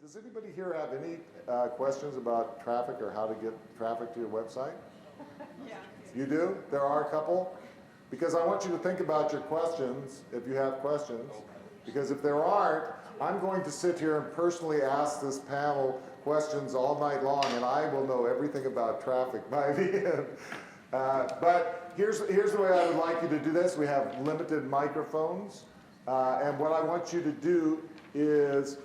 Does anybody here have any questions about traffic or how to get traffic to your website? Yeah. You do? There are a couple? Because I want you to think about your questions, if you have questions. Because if there aren't, I'm going to sit here and personally ask this panel questions all night long, and I will know everything about traffic by the end. But here's the way I would like you to do this. We have limited microphones. And what I want you to do is,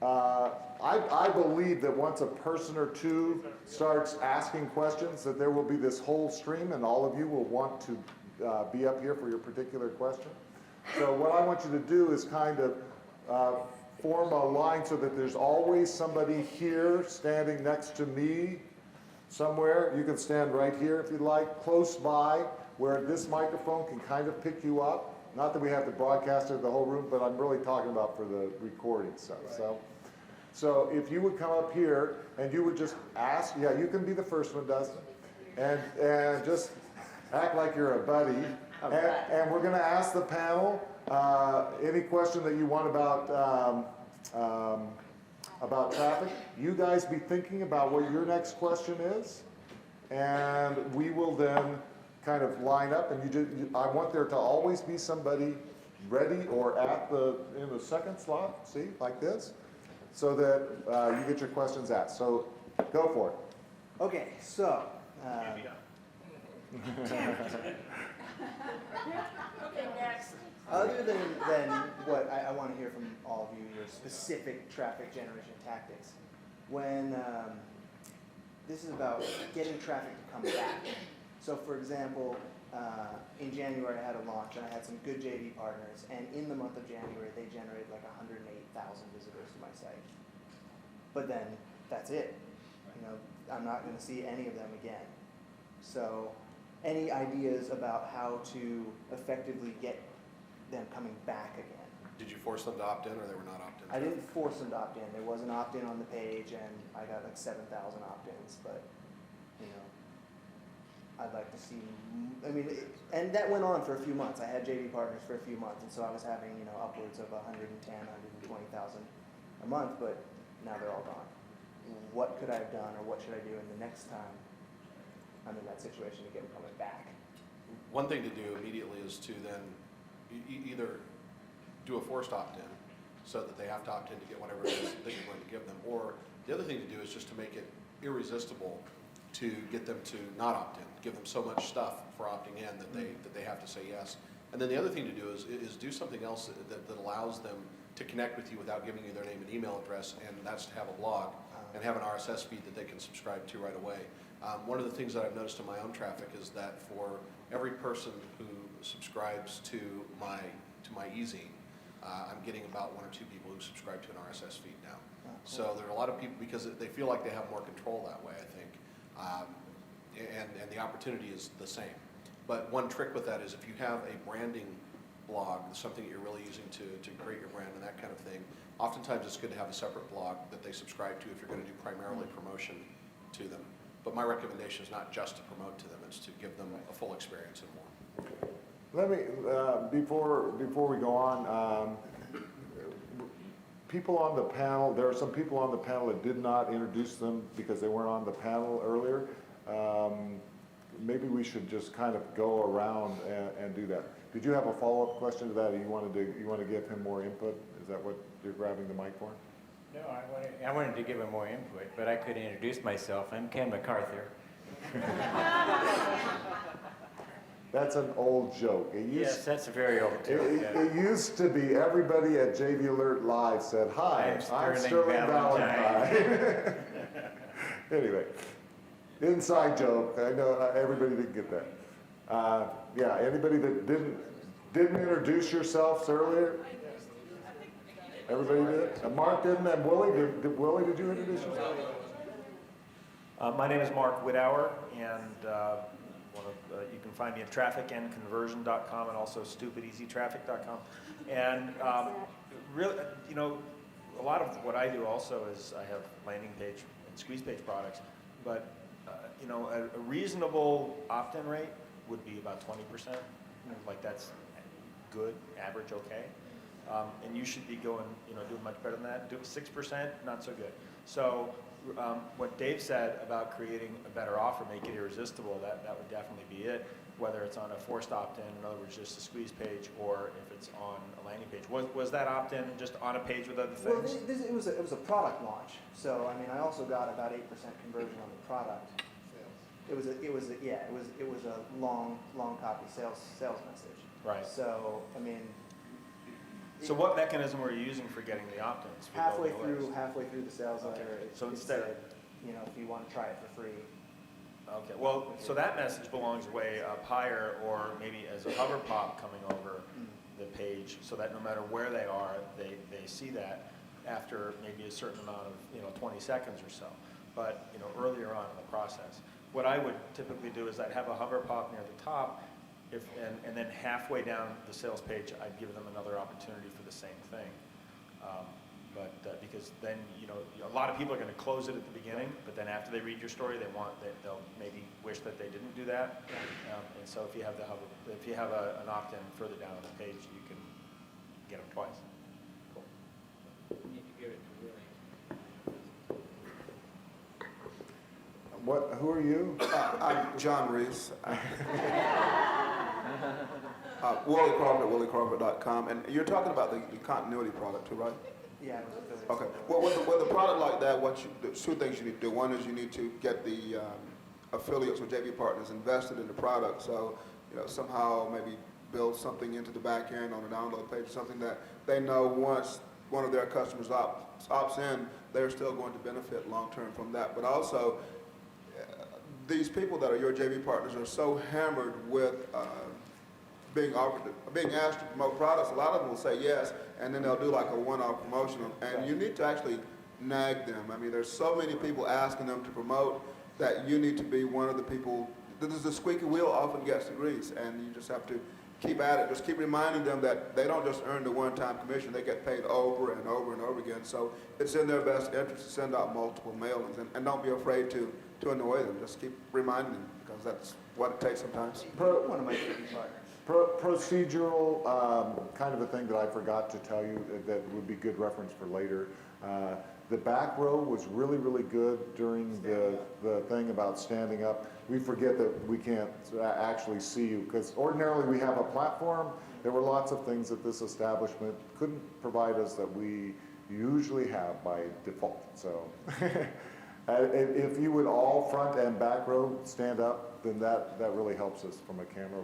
I believe that once a person or two starts asking questions, that there will be this whole stream, and all of you will want to be up here for your particular question. So what I want you to do is kind of form a line so that there's always somebody here standing next to me somewhere. You can stand right here if you'd like, close by, where this microphone can kind of pick you up. Not that we have to broadcast it to the whole room, but I'm really talking about for the recording stuff. Right. So if you would come up here and you would just ask, yeah, you can be the first one, Dustin, and just act like you're a buddy. And we're going to ask the panel any question that you want about traffic. You guys be thinking about what your next question is, and we will then kind of line up. And I want there to always be somebody ready or in the second slot, see, like this, so that you get your questions asked. So go for it. Okay, so. Okay, next. Other than what I want to hear from all of you, your specific traffic generation tactics, when this is about getting traffic to come back. So for example, in January I had a launch and I had some good JV partners, and in the month of January they generated like 108,000 visitors to my site. But then that's it. You know, I'm not going to see any of them again. So any ideas about how to effectively get them coming back again? Did you force them to opt in, or they were not opt in? I didn't force them to opt in. There was an opt-in on the page, and I got like 7,000 opt-ins. But you know, I'd like to see. I mean, and that went on for a few months. I had JV partners for a few months, and so I was having upwards of 110, 120,000 a month. But now they're all gone. What could I have done, or what should I do in the next time I'm in that situation to get them coming back? One thing to do immediately is to then either do a forced opt-in so that they have to opt in to get whatever it is that you're going to give them, or the other thing to do is just to make it irresistible to get them to not opt in, give them so much stuff for opting in that they have to say yes. And then the other thing to do is do something else that allows them to connect with you without giving you their name and email address, and that's to have a blog and have an RSS feed that they can subscribe to right away. One of the things that I've noticed in my own traffic is that for every person who subscribes to my e-zine, I'm getting about 1 or 2 people who subscribe to an RSS feed now. Cool. So there are a lot of people, because they feel like they have more control that way, I think, and the opportunity is the same. But one trick with that is if you have a branding blog, something that you're really using to create your brand and that kind of thing, oftentimes it's good to have a separate blog that they subscribe to if you're going to do primarily promotion to them. But my recommendation is not just to promote to them, it's to give them a full experience and more. Let me, before we go on, people on the panel, there are some people on the panel that did not introduce them because they weren't on the panel earlier. Maybe we should just kind of go around and do that. Did you have a follow-up question to that, or you want to give him more input? Is that what you're grabbing the mic for? No, I wanted to give him more input, but I could introduce myself. I'm Ken McArthur. That's an old joke. Yes, that's a very old joke. It used to be everybody at JV Alert Live said, "Hi, I'm Sterling Valentine." Anyway, inside joke. I know everybody didn't get that. Yeah, anybody that didn't introduce yourselves earlier? Everybody did? Mark didn't, and Willie? Willie, did you introduce yourself? My name is Mark Widower, and you can find me at trafficandconversion.com and also stupideasytraffic.com. And really, a lot of what I do also is I have landing page and squeeze page products, but a reasonable opt-in rate would be about 20%. Like that's good, average, okay. And you should be going, doing much better than that. Do 6%, not so good. So what Dave said about creating a better offer, make it irresistible, that would definitely be it. Whether it's on a forced opt-in, in other words, just a squeeze page, or if it's on a landing page. Was that opt-in just on a page with other Well, things? it was a product launch. So I mean, I also got about 8% conversion on the product. It was a long copy sales message. Right. So I mean, So what mechanism were you using for getting the opt-ins? for halfway building the list? through the sales letter, So it instead- said, if you want to try it for free. Okay, well, so that message belongs way up higher, or maybe as a hover pop coming over the page, so that no matter where they are, they see that after maybe a certain amount of, 20 seconds or so. But, earlier on in the process. What I would typically do is I'd have a hover pop near the top, and then halfway down the sales page, I'd give them another opportunity for the same thing. Because then, a lot of people are going to close it at the beginning, but then after they read your story, they'll maybe wish that they didn't do that. And so if you have an opt-in further down on the page, you can get them twice. Cool. You need to give it to Willie. Who are you? I'm John Reese. Willie Crawford at williecrawford.com. And you're talking about the continuity product too, right? Yeah, it was affiliate. Okay. Well, with a product like that, there's two things you need to do. One is you need to get the affiliates or JV partners invested in the product. So, somehow maybe build something into the back end on a download page, something that they know once one of their customers opts in, they're still going to benefit long term from that. But also, these people that are your JV partners are so hammered with being asked to promote products. A lot of them will say yes, and then they'll do like a one-off promotion, and you need to actually nag them. I mean, there's so many people asking them to promote that you need to be one of the people. The squeaky wheel often gets the grease, and you just have to keep at it. Just keep reminding them that they don't just earn the one-time commission; they get paid over and over and over again. So it's in their best interest to send out multiple mailings, and don't be afraid to annoy them. Just keep reminding them, because that's what it takes sometimes. One of my JV partners. Procedural, kind of a thing that I forgot to tell you that would be good reference for later. The back row was really, really good during the thing about standing up. We forget that we can't actually see you, because ordinarily we have a platform. There were lots of things that this establishment couldn't provide us that we usually have by default. So if you would all front and back row stand up, then that really helps us from a camera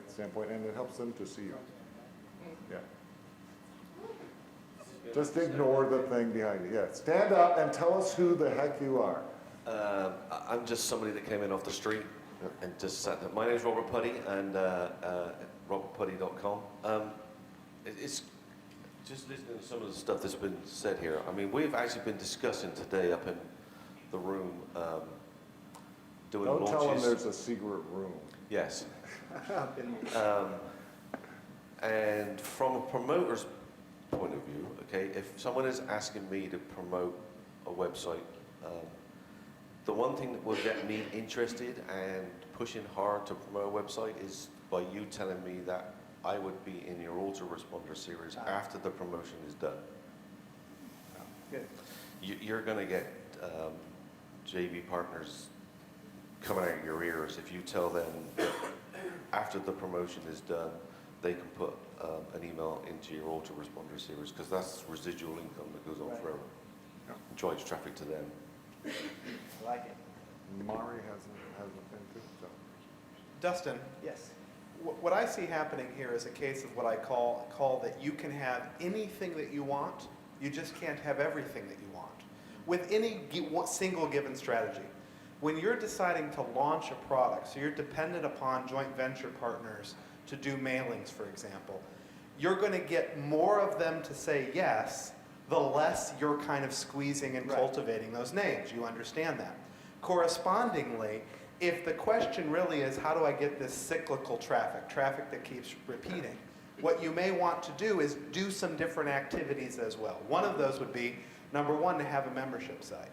standpoint, and it helps them to see you. Yeah. Just ignore the thing behind you. Yeah, stand up and tell us who the heck you are. I'm just somebody that came in off the street and just sat there. My name's Robert Puddy, and robertpuddy.com. It's just listening to some of the stuff that's been said here. I mean, we've actually been discussing today up in the room doing Don't launches. tell them there's a secret room. Yes. And from a promoter's point of view, okay, if someone is asking me to promote a website, the one thing that will get me interested and pushing hard to promote a website is by you telling me that I would be in your autoresponder series after the promotion is done. Good. You're going to get JV partners coming out of your ears if you tell them that after the promotion is done, they can put an email into your autoresponder series, because that's residual income that goes on forever. Drives traffic to them. I like it. Mari hasn't been too. So. Dustin, Yes. what I see happening here is a case of what I call that you can have anything that you want, you just can't have everything that you want. With any single given strategy. When you're deciding to launch a product, so you're dependent upon joint venture partners to do mailings, for example, you're going to get more of them to say yes, the less you're kind of squeezing and cultivating those names. You understand that. Correspondingly, if the question really is, how do I get this cyclical traffic that keeps repeating, what you may want to do is do some different activities as well. One of those would be, number one, to have a membership site.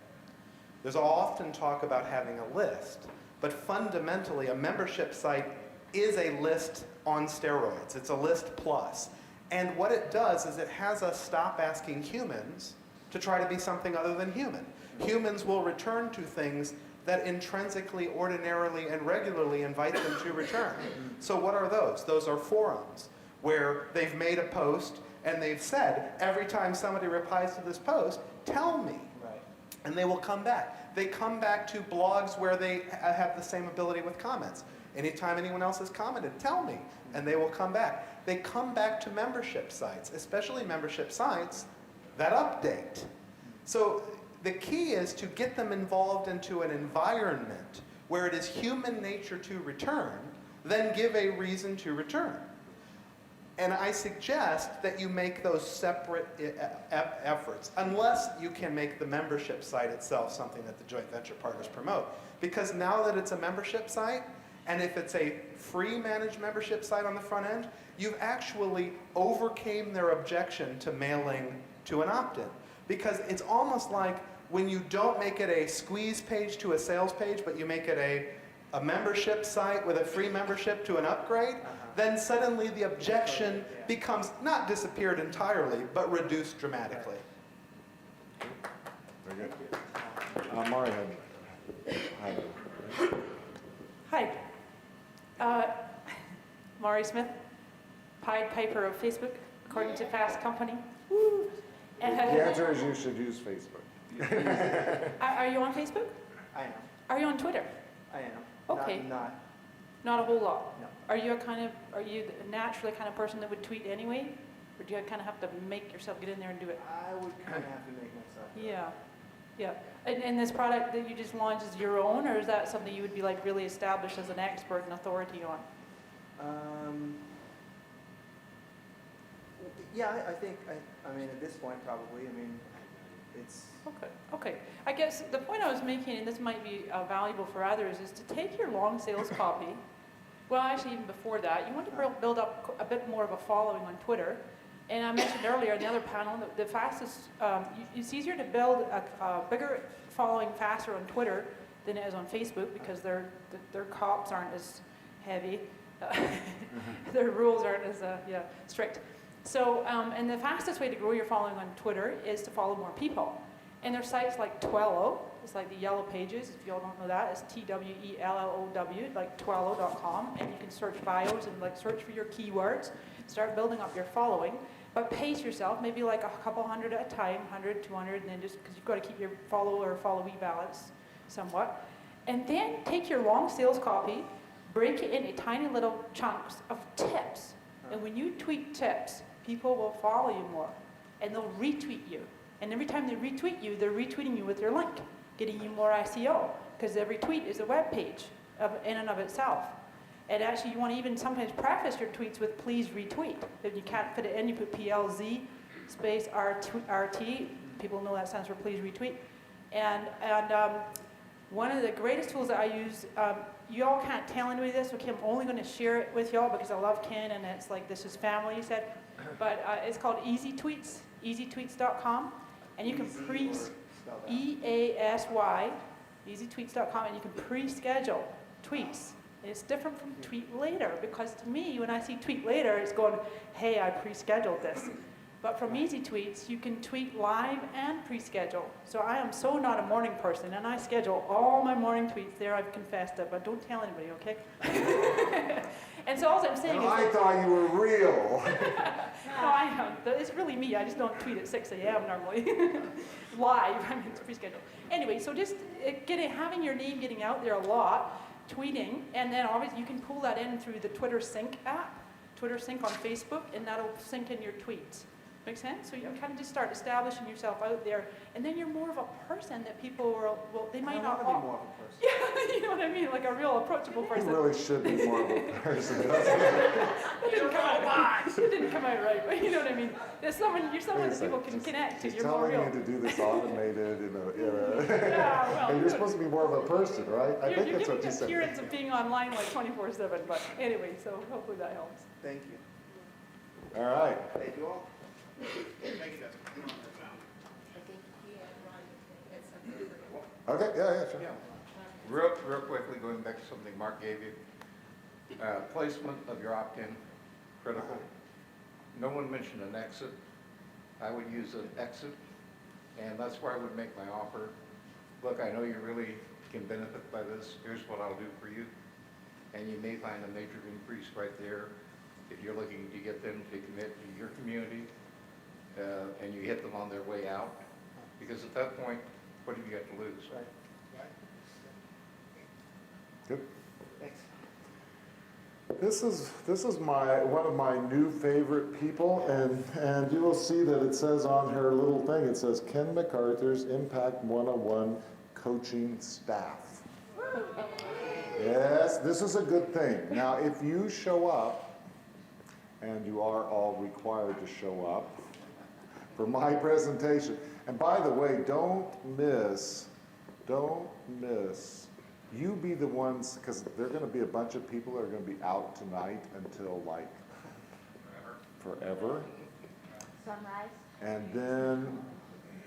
There's often talk about having a list, but fundamentally a membership site is a list on steroids. It's a list plus. And what it does is it has us stop asking humans to try to be something other than human. Humans will return to things that intrinsically, ordinarily, and regularly invite them to return. So what are those? Those are forums where they've made a post and they've said, every time somebody replies to this post, tell me. Right. And they will come back. They come back to blogs where they have the same ability with comments. Anytime anyone else has commented, tell me, and they will come back. They come back to membership sites, especially membership sites that update. So the key is to get them involved into an environment where it is human nature to return, then give a reason to return. And I suggest that you make those separate efforts, unless you can make the membership site itself something that the joint venture partners promote. Because now that it's a membership site, and if it's a free managed membership site on the front end, you've actually overcame their objection to mailing to an opt-in. Because it's almost like when you don't make it a squeeze page to a sales page, but you make it a membership site with a free membership to an upgrade, then suddenly the objection becomes not disappeared entirely, but reduced dramatically. Very good. Mari had. Hi. Maury Smith, Pied Piper of Facebook, according to Fast Company. Woo. The answer is you should use Facebook. Are you on Facebook? I am. Are you on Twitter? I am. Okay. Not Not a whole lot? no. Are you naturally the kind of person that would tweet anyway? Or do you kind of have to make yourself get in there and do it? I would kind of have to make myself. Yeah, yeah. And this product that you just launched is your own, or is that something you would be like really established as an expert and authority on? Yeah, I think, I mean, at this point, probably, I mean, it's, Okay. I guess the point I was making, and this might be valuable for others, is to take your long sales copy. Well, actually, even before that, you want to build up a bit more of a following on Twitter. And I mentioned earlier in the other panel, the fastest, it's easier to build a bigger following faster on Twitter than it is on Facebook, because their cops aren't as heavy. Their rules aren't as strict. So, and the fastest way to grow your following on Twitter is to follow more people. And there's sites like Twello, it's like the Yellow Pages, if you all don't know that, it's TWELLOW, like Twello.com, and you can search bios and like search for your keywords, start building up your following, but pace yourself, maybe like a couple hundred at a time, 100, 200, and then just, because you've got to keep your follower or followee balance somewhat. And then take your long sales copy, break it into tiny little chunks of tips. And when you tweet tips, people will follow you more, and they'll retweet you. And every time they retweet you, they're retweeting you with their link, getting you more SEO, because every tweet is a web page in and of itself. And actually, you want to even sometimes preface your tweets with "please retweet." If you can't fit it in, you put PLZ space RT. People know that stands for "please retweet." And one of the greatest tools that I use, you all can't tell anybody this, okay, I'm only going to share it with y'all because I love Ken and it's like, this is family, he said. But it's called Easy Tweets, easytweets.com. And you can EASY, easytweets.com, and you can pre-schedule tweets. And it's different from tweet later, because to me, when I see tweet later, it's going, hey, I pre-scheduled this. But from Easy Tweets, you can tweet live and pre-schedule. So I am so not a morning person, and I schedule all my morning tweets there. I've confessed it, but don't tell anybody, okay? And so all I'm saying is... I thought you were real. No, I am. It's really me. I just don't tweet at 6 a.m. normally. Live, I mean, it's pre-scheduled. Anyway, so just having your name getting out there a lot, tweeting, and then obviously you can pull that in through the Twitter Sync app, Twitter Sync on Facebook, and that'll sync in your tweets. Make sense? So you can kind of just start establishing yourself out there, and then you're more of a person that people will they might not want to be more of a person. Yeah, you know what I mean? Like a real approachable You person. really should be more of a person. It didn't come out right, but you know what I mean? You're someone that people can connect to. He's You're more telling real. you to do this automated, Yeah, well, and you're supposed to be more of a person, right? I think You're that's giving what you the said. appearance of being online like 24/7, but anyway, so hopefully that helps. Thank you. All right. Thank you all. Okay, yeah, sure. Real quickly, going back to something Mark gave you, placement of your opt-in, critical. no one mentioned an exit. I would use an exit, and that's where I would make my offer. Look, I know you really can benefit by this. Here's what I'll do for you. And you may find a major increase right there if you're looking to get them to commit to your community, and you hit them on their way out. Because at that point, what have you got to lose? Right. Good. Thanks. This is one of my new favorite people, and you will see that it says on her little thing, it says Ken McArthur's Impact 101 coaching staff. Yes, this is a good thing. Now, if you show up, and you are all required to show up for my presentation, and by the way, don't miss, you be the ones, because there are going to be a bunch of people that are going to be out tonight until like forever. Sunrise. And then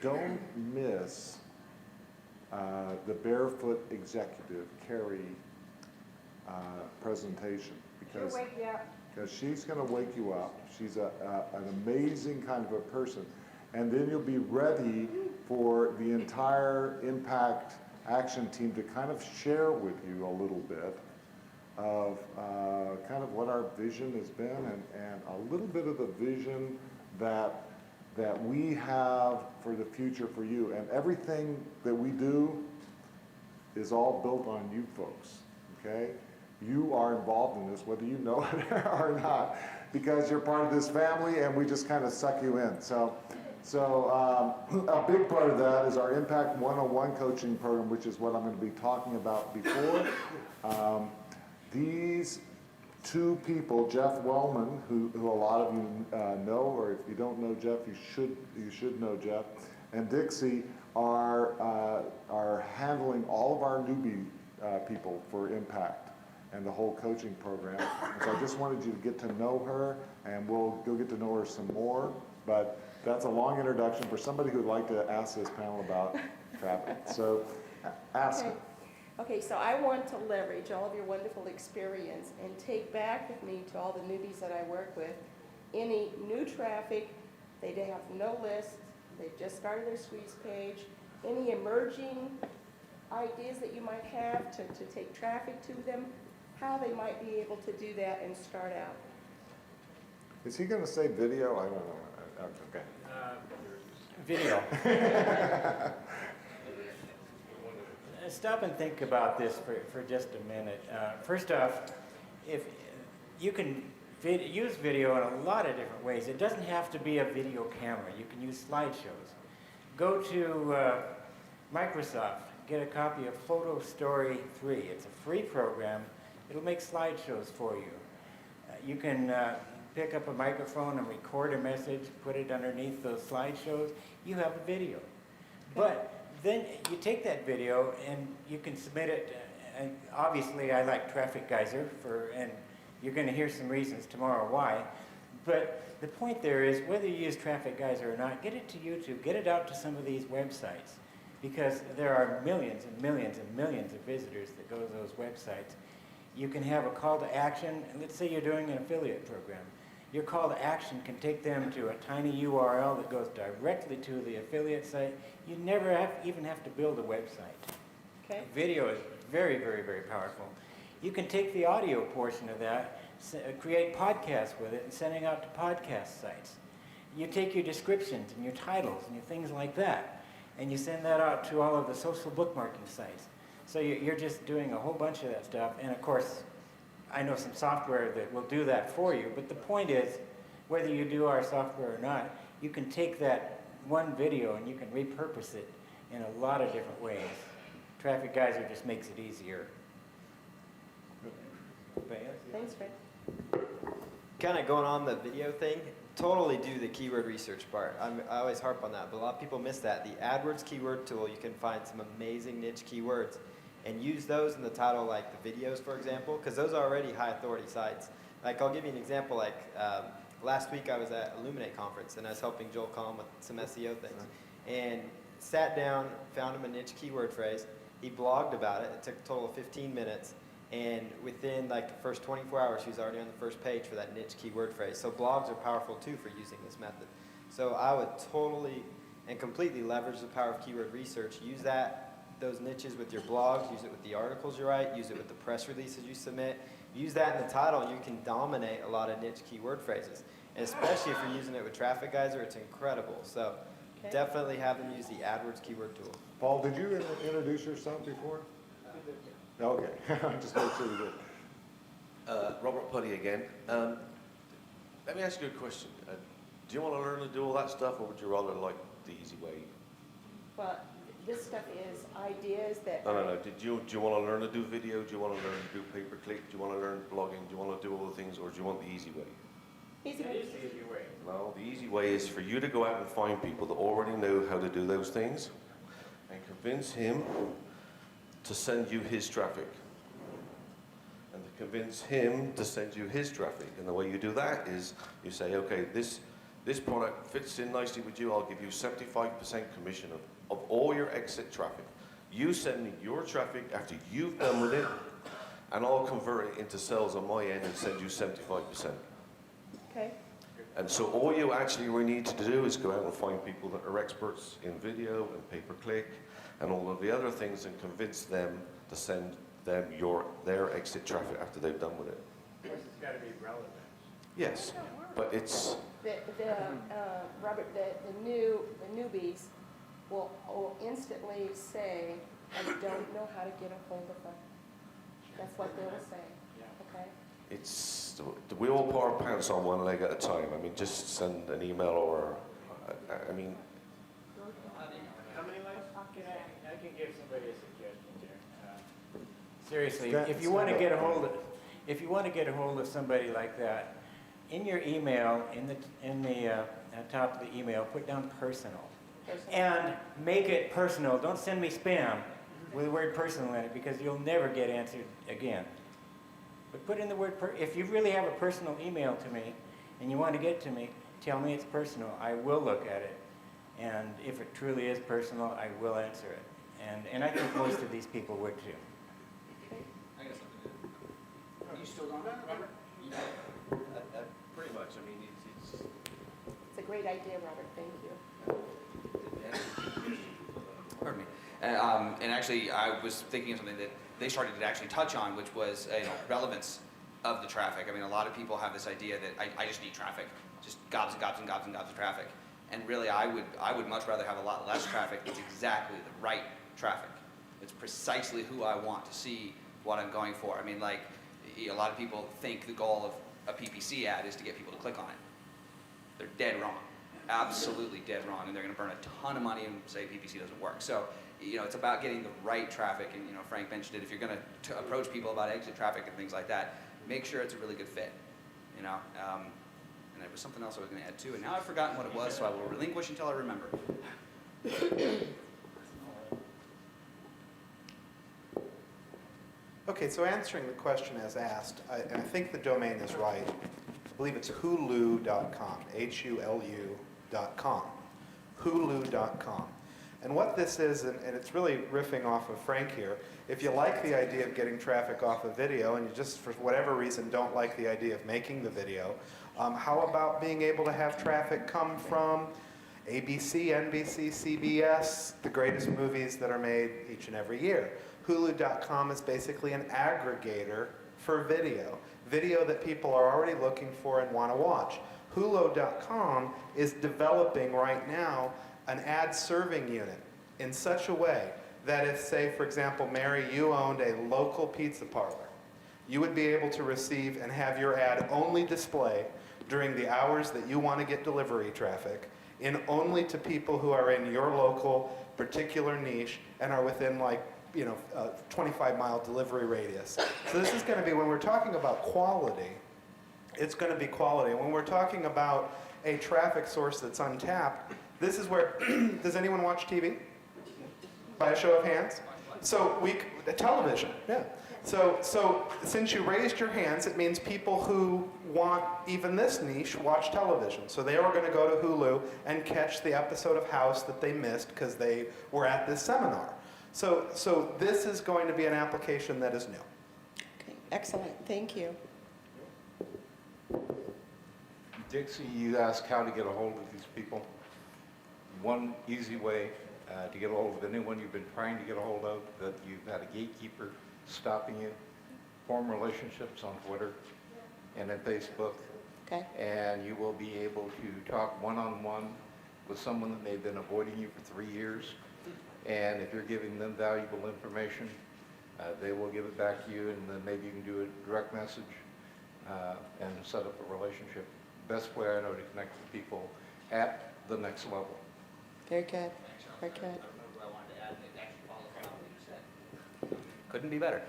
don't miss the Barefoot Executive, Carrie, presentation. She'll wake you up. Because she's going to wake you up. She's an amazing kind of a person. And then you'll be ready for the entire Impact Action team to kind of share with you a little bit of kind of what our vision has been and a little bit of the vision that we have for the future for you. And everything that we do is all built on you folks, okay? You are involved in this, whether you know it or not, because you're part of this family and we just kind of suck you in. So a big part of that is our Impact 101 coaching program, which is what I'm going to be talking about before. These two people, Jeff Wellman, who a lot of you know, or if you don't know Jeff, you should know Jeff, and Dixie are handling all of our newbie people for Impact and the whole coaching program. And so I just wanted you to get to know her, and we'll go get to know her some more. But that's a long introduction for somebody who would like to ask this panel about traffic. So ask it. Okay, so I want to leverage all of your wonderful experience and take back with me to all the newbies that I work with any new traffic. They have no list. They've just started their squeeze page. Any emerging ideas that you might have to take traffic to them, how they might be able to do that and start out. Is he going to say video? I don't know. Okay. Video. Stop and think about this for just a minute. First off, if you can use video in a lot of different ways. It doesn't have to be a video camera. You can use slideshows. Go to Microsoft, get a copy of Photo Story 3. It's a free program. It'll make slideshows for you. You can pick up a microphone and record a message, put it underneath those slideshows. You have a video. But then you take that video and you can submit it. And obviously, I like Traffic Geyser, and you're going to hear some reasons tomorrow why. But the point there is, whether you use Traffic Geyser or not, get it to YouTube, get it out to some of these websites, because there are millions and millions and millions of visitors that go to those websites. You can have a call to action, and let's say you're doing an affiliate program. Your call to action can take them to a tiny URL that goes directly to the affiliate site. You never even have to build a website. Okay. Video is very, very, very powerful. You can take the audio portion of that, create podcasts with it, and sending out to podcast sites. You take your descriptions and your titles and your things like that, and you send that out to all of the social bookmarking sites. So you're just doing a whole bunch of that stuff. And of course, I know some software that will do that for you. But the point is, whether you do our software or not, you can take that one video and you can repurpose it in a lot of different ways. Traffic Geyser just makes it easier. Thanks, Fred. Kind of going on the video thing, totally do the keyword research part. I always harp on that, but a lot of people miss that. The AdWords keyword tool, you can find some amazing niche keywords and use those in the title, like the videos, for example, because those are already high authority sites. Like, I'll give you an example. Like, last week I was at Illuminate conference and I was helping Joel Comm with some SEO things, and sat down, found him a niche keyword phrase. He blogged about it. It took a total of 15 minutes, And within like the first 24 hours, she was already on the first page for that niche keyword phrase. So blogs are powerful too for using this method. So I would totally and completely leverage the power of keyword research. Use those niches with your blogs, use it with the articles you write, use it with the press releases you submit. Use that in the title, and you can dominate a lot of niche keyword phrases. And especially if you're using it with Traffic Geyser, it's incredible. So definitely have them use the AdWords keyword tool. Paul, did you introduce yourself before? Okay, just make sure you did. Robert Putty again. Let me ask you a question. Do you want to learn to do all that stuff, or would you rather like the easy way? Well, this stuff is ideas that. No. Do you want to learn to do video? Do you want to learn to do pay-per-click? Do you want to learn blogging? Do you want to do all the things, or do you want the easy way? Easy way. No, the easy way is for you to go out and find people that already know how to do those things and convince him to send you his traffic. And to convince him to send you his traffic. And the way you do that is you say, okay, this product fits in nicely with you. I'll give you 75% commission of all your exit traffic. You send me your traffic after you've done with it, and I'll convert it into sales on my end and send you 75%. Okay. And so all you actually really need to do is go out and find people that are experts in video and pay-per-click and all of the other things, and convince them to send them their exit traffic after they've done with it. Of course, it's got to be relevant. Yes, but it's... Robert, the newbies will instantly say, I don't know how to get a hold of them. That's what they will say, okay? It's, we all pour our pants on one leg at a time. I mean, just send an email or, I mean... How many legs? I can give somebody a suggestion here. Seriously, if you want to get a hold of somebody like that, in your email, in the top of the email, put down personal. And make it personal. Don't send me spam with the word personal in it, because you'll never get answered again. But put in the word, if you really have a personal email to me and you want to get to me, tell me it's personal. I will look at it. And if it truly is personal, I will answer it. And I think most of these people would too. I got something to do. Are you still going, Robert? Pretty much. I mean, it's It's a great idea, Robert, thank you. Pardon me. And actually, I was thinking of something that they started to actually touch on, which was relevance of the traffic. I mean, a lot of people have this idea that I just need traffic, just gobs and gobs and gobs and gobs of traffic. And really, I would much rather have a lot less traffic. It's exactly the right traffic. It's precisely who I want to see what I'm going for. I mean, like, a lot of people think the goal of a PPC ad is to get people to click on it. They're dead wrong. Absolutely dead wrong, and they're going to burn a ton of money and say PPC doesn't work. So, it's about getting the right traffic, and Frank mentioned it. If you're going to approach people about exit traffic and things like that, make sure it's a really good fit. And there was something else I was going to add too, and now I've forgotten what it was, so I will relinquish until I remember. Okay, so answering the question as asked, and I think the domain is right. I believe it's hulu.com, Hulu.com, hulu.com. And what this is, and it's really riffing off of Frank here, if you like the idea of getting traffic off of video and you just, for whatever reason, don't like the idea of making the video, how about being able to have traffic come from ABC, NBC, CBS, the greatest movies that are made each and every year? Hulu.com is basically an aggregator for video that people are already looking for and want to watch. Hulu.com is developing right now an ad serving unit in such a way that if, say, for example, Mary, you owned a local pizza parlor, you would be able to receive and have your ad only display during the hours that you want to get delivery traffic, in only to people who are in your local particular niche and are within, like, a 25-mile delivery radius. So this is going to be, when we're talking about quality, it's going to be quality. And when we're talking about a traffic source that's untapped, this is where, does anyone watch TV? By a show of hands? So television, yeah. So since you raised your hands, it means people who want even this niche watch television. So they are going to go to Hulu and catch the episode of House that they missed because they were at this seminar. So this is going to be an application that is new. Excellent, thank you. Dixie, you asked how to get a hold of these people. One easy way to get a hold of anyone you've been trying to get a hold of, that you've had a gatekeeper stopping you, form relationships on Twitter and in Facebook. Okay. And you will be able to talk one-on-one with someone that may have been avoiding you for 3 years. And if you're giving them valuable information, they will give it back to you, and then maybe you can do a direct message and set up a relationship. Best way I know to connect with people at the next level. Very good, very good. I don't know what I wanted to add, and it actually follows on what you said. Couldn't be better.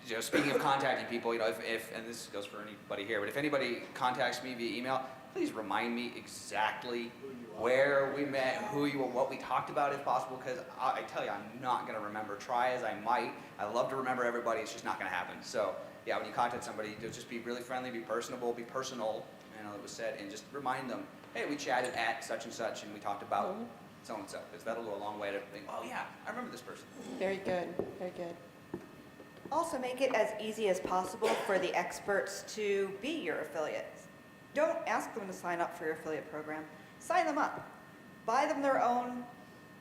You know, speaking of contacting people, you know, if and this goes for anybody here, but if anybody contacts me via email, please remind me exactly where we met, who you were, what we talked about if possible, because I tell you, I'm not going to remember. Try as I might. I love to remember everybody. It's just not going to happen. So, yeah, when you contact somebody, just be really friendly, be personable, be personal, you know, it was said, and just remind them, hey, we chatted at such and such, and we talked about so-and-so, because that'll go a long way to think, oh, yeah, I remember this person. Very good, very good. Also make it as easy as possible for the experts to be your affiliates. Don't ask them to sign up for your affiliate program. Sign them up. Buy them their own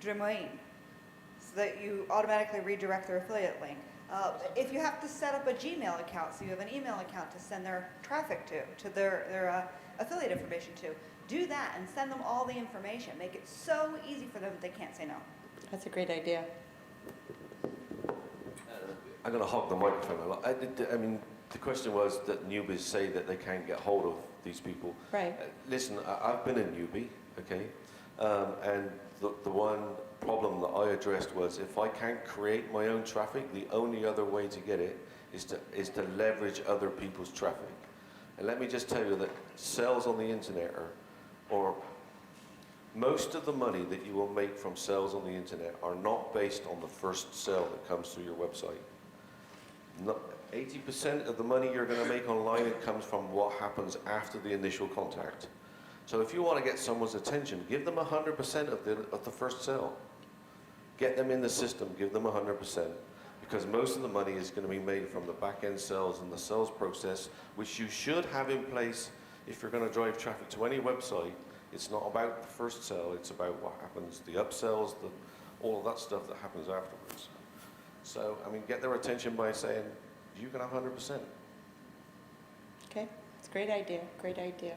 domain so that you automatically redirect their affiliate link. If you have to set up a Gmail account, so you have an email account to send their traffic to their affiliate information to, do that and send them all the information. Make it so easy for them that they can't say no. That's a great idea. I'm going to hog the microphone a lot. I mean, the question was that newbies say that they can't get hold of these people. Right. Listen, I've been a newbie, okay? And the one problem that I addressed was if I can't create my own traffic, the only other way to get it is to leverage other people's traffic. And let me just tell you that sales on the internet or most of the money that you will make from sales on the internet are not based on the first sale that comes through your website. 80% of the money you're going to make online, it comes from what happens after the initial contact. So if you want to get someone's attention, give them 100% of the first sale. Get them in the system, give them 100%, because most of the money is going to be made from the back-end sales and the sales process, which you should have in place if you're going to drive traffic to any website. It's not about the first sale, it's about what happens, the upsells, all of that stuff that happens afterwards. So, I mean, get their attention by saying, you can have 100%. Okay, it's a great idea, great idea.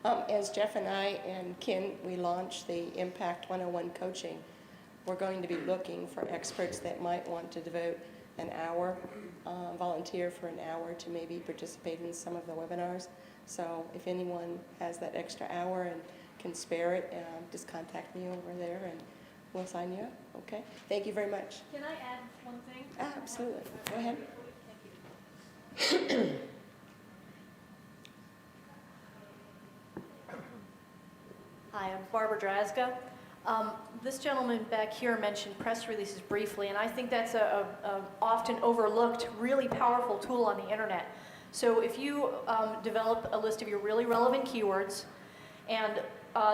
As Jeff and I and Ken, we launched the Impact 101 coaching, we're going to be looking for experts that might want to devote an hour, volunteer for an hour to maybe participate in some of the webinars. So if anyone has that extra hour and can spare it, just contact me over there and we'll sign you up, okay? Thank you very much. Can I add one thing? Absolutely, go ahead. Hi, I'm Barbara Drazga. This gentleman back here mentioned press releases briefly, and I think that's a often overlooked, really powerful tool on the internet. So if you develop a list of your really relevant keywords, and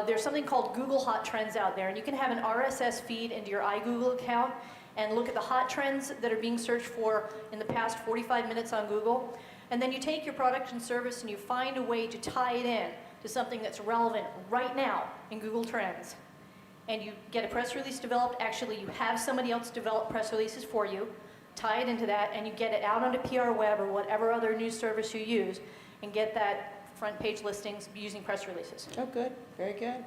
there's something called Google Hot Trends out there, and you can have an RSS feed into your iGoogle account and look at the hot trends that are being searched for in the past 45 minutes on Google. And then you take your product and service and you find a way to tie it in to something that's relevant right now in Google Trends. And you get a press release developed. Actually, you have somebody else develop press releases for you, tie it into that, and you get it out onto PR Web or whatever other news service you use, and get that front page listings using press releases. Oh, good, very good.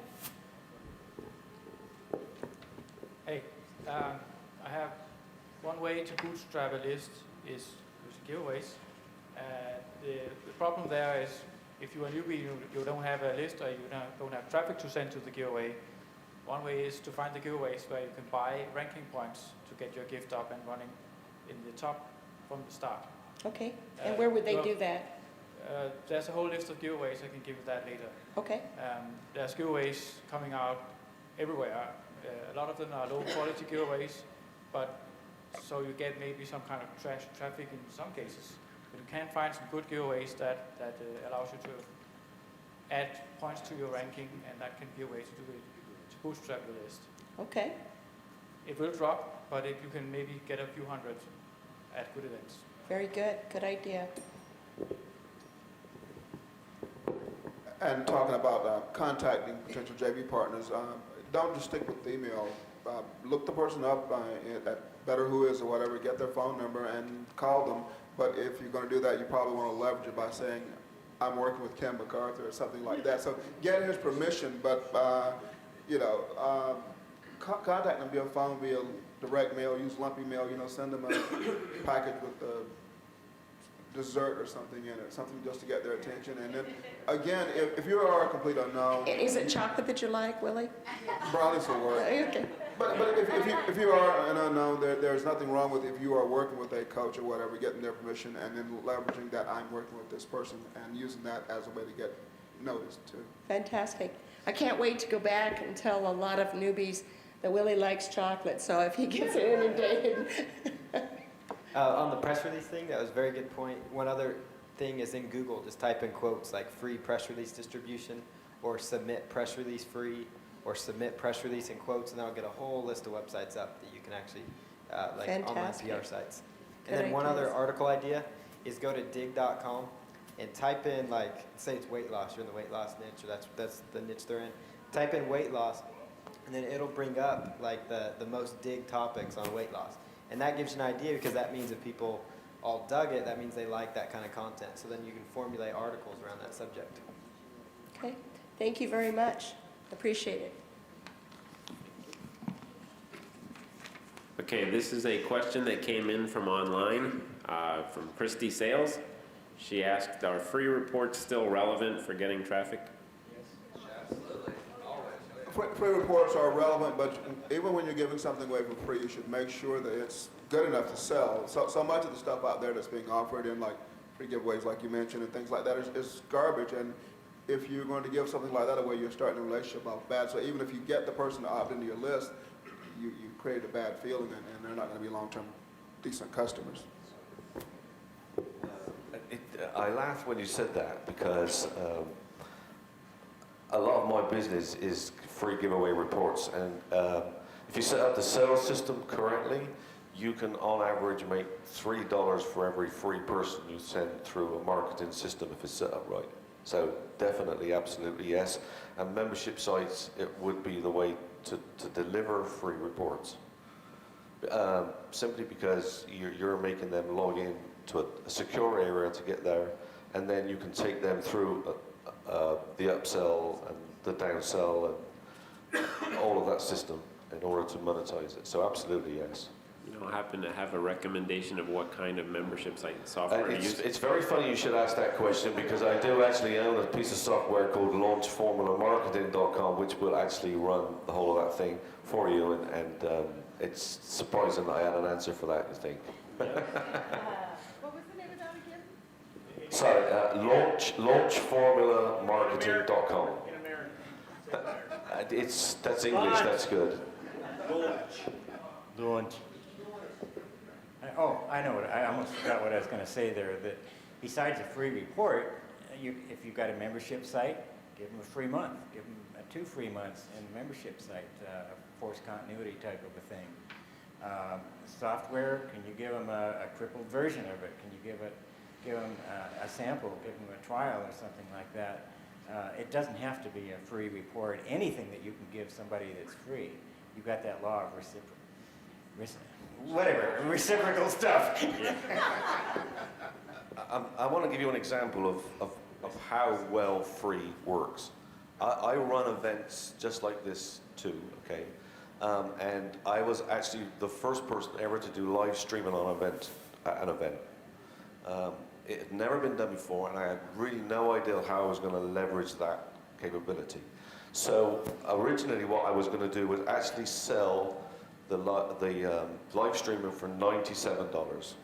Hey, I have one way to bootstrap a list is using giveaways. The problem there is if you are newbie, you don't have a list or you don't have traffic to send to the giveaway. One way is to find the giveaways where you can buy ranking points to get your gift up and running in the top from the start. Okay, and where would they do that? There's a whole list of giveaways. I can give you that later. Okay. There's giveaways coming out everywhere. A lot of them are low quality giveaways, but so you get maybe some kind of trash traffic in some cases. But you can find some good giveaways that allows you to add points to your ranking, and that can be a way to do it, to bootstrap the list. Okay. It will drop, but you can maybe get a few hundred at good events. Very good. Good idea. And talking about contacting potential JV partners, don't just stick with the email. Look the person up at Better Who Is or whatever, get their phone number and call them. But if you're going to do that, you probably want to leverage it by saying, I'm working with Ken McArthur or something like that. So get his permission, but contact them via phone, via direct mail, use lumpy mail, send them a package with dessert or something in it, something just to get their attention. And then, again, if you are a complete unknown... Is it chocolate that you like, Willie? Brownies will work. Okay. But if you are an unknown, there's nothing wrong with if you are working with a coach or whatever, getting their permission and then leveraging that I'm working with this person and using that as a way to get noticed too. Fantastic. I can't wait to go back and tell a lot of newbies that Willie likes chocolate, so if he gets inundated. On the press release thing, that was a very good point. One other thing is in Google, just type in quotes like free press release distribution or submit press release free or submit press release in quotes, and that'll get a whole list of websites up that you can actually, like Fantastic. online PR sites. Good And then one ideas. other article idea is go to dig.com and type in, like, say it's weight loss, you're in the weight loss niche, or that's the niche they're in. Type in weight loss, and then it'll bring up like the most dig topics on weight loss. And that gives you an idea, because that means if people all dug it, that means they like that kind of content. So then you can formulate articles around that subject. Okay. Thank you very much. Appreciate it. Okay, this is a question that came in from online, from Christy Sales. She asked, are free reports still relevant for getting traffic? Free reports are relevant, but even when you're giving something away for free, you should make sure that it's good enough to sell. So much of the stuff out there that's being offered in like free giveaways, like you mentioned, and things like that is garbage. And if you're going to give something like that away, you're starting a relationship off bad. So even if you get the person to opt into your list, you create a bad feeling, and they're not going to be long-term decent customers. I laughed when you said that because a lot of my business is free giveaway reports, and if you set up the sales system correctly, you can on average make $3 for every free person you send through a marketing system if it's set up right. So definitely, absolutely yes. And membership sites, it would be the way to deliver free reports. Simply because you're making them log in to a secure area to get there, and then you can take them through the upsell and the downsell and all of that system in order to monetize it. So absolutely yes. You don't happen to have a recommendation of what kind of membership site software you use? It's very funny you should ask that question, because I do actually own a piece of software called launchformulamarketing.com, which will actually run the whole of that thing for you, and it's surprising that I had an answer for that, you think. What was the name of that again? Sorry, launchformulamarketing.com. That's English, that's good. Launch. I know what, I almost forgot what I was going to say there, that besides a free report, if you've got a membership site, give them a free month, give them 2 free months in the membership site, force continuity type of a thing. Software, can you give them a crippled version of it? Can you give them a sample, give them a trial or something like that? It doesn't have to be a free report. Anything that you can give somebody that's free, you've got that law of reciprocal stuff. I want to give you an example of how well free works. I run events just like this too, okay? And I was actually the first person ever to do live streaming on an event. It had never been done before, and I had really no idea how I was going to leverage that capability. So originally what I was going to do was actually sell the live streaming for $97.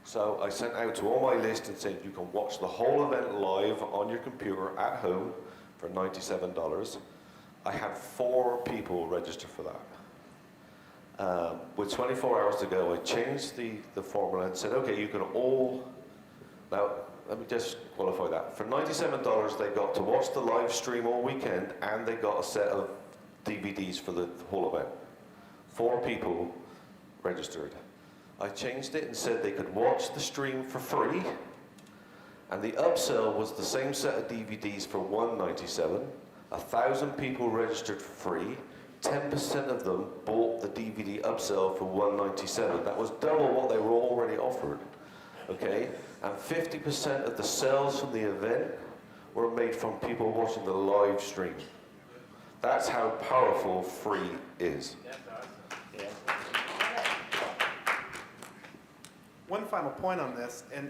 So I sent out to all my list and said, you can watch the whole event live on your computer at home for $97. I had 4 people register for that. With 24 hours to go, I changed the formula and said, okay, you can all, now let me just qualify that. For $97, they got to watch the live stream all weekend, and they got a set of DVDs for the whole event. 4 people registered. I changed it and said they could watch the stream for free, and the upsell was the same set of DVDs for $197. 1,000 people registered for free. 10% of them bought the DVD upsell for $197. That was double what they were already offered. Okay, and 50% of the sales from the event were made from people watching the live stream. That's how powerful free is. One final point on this, and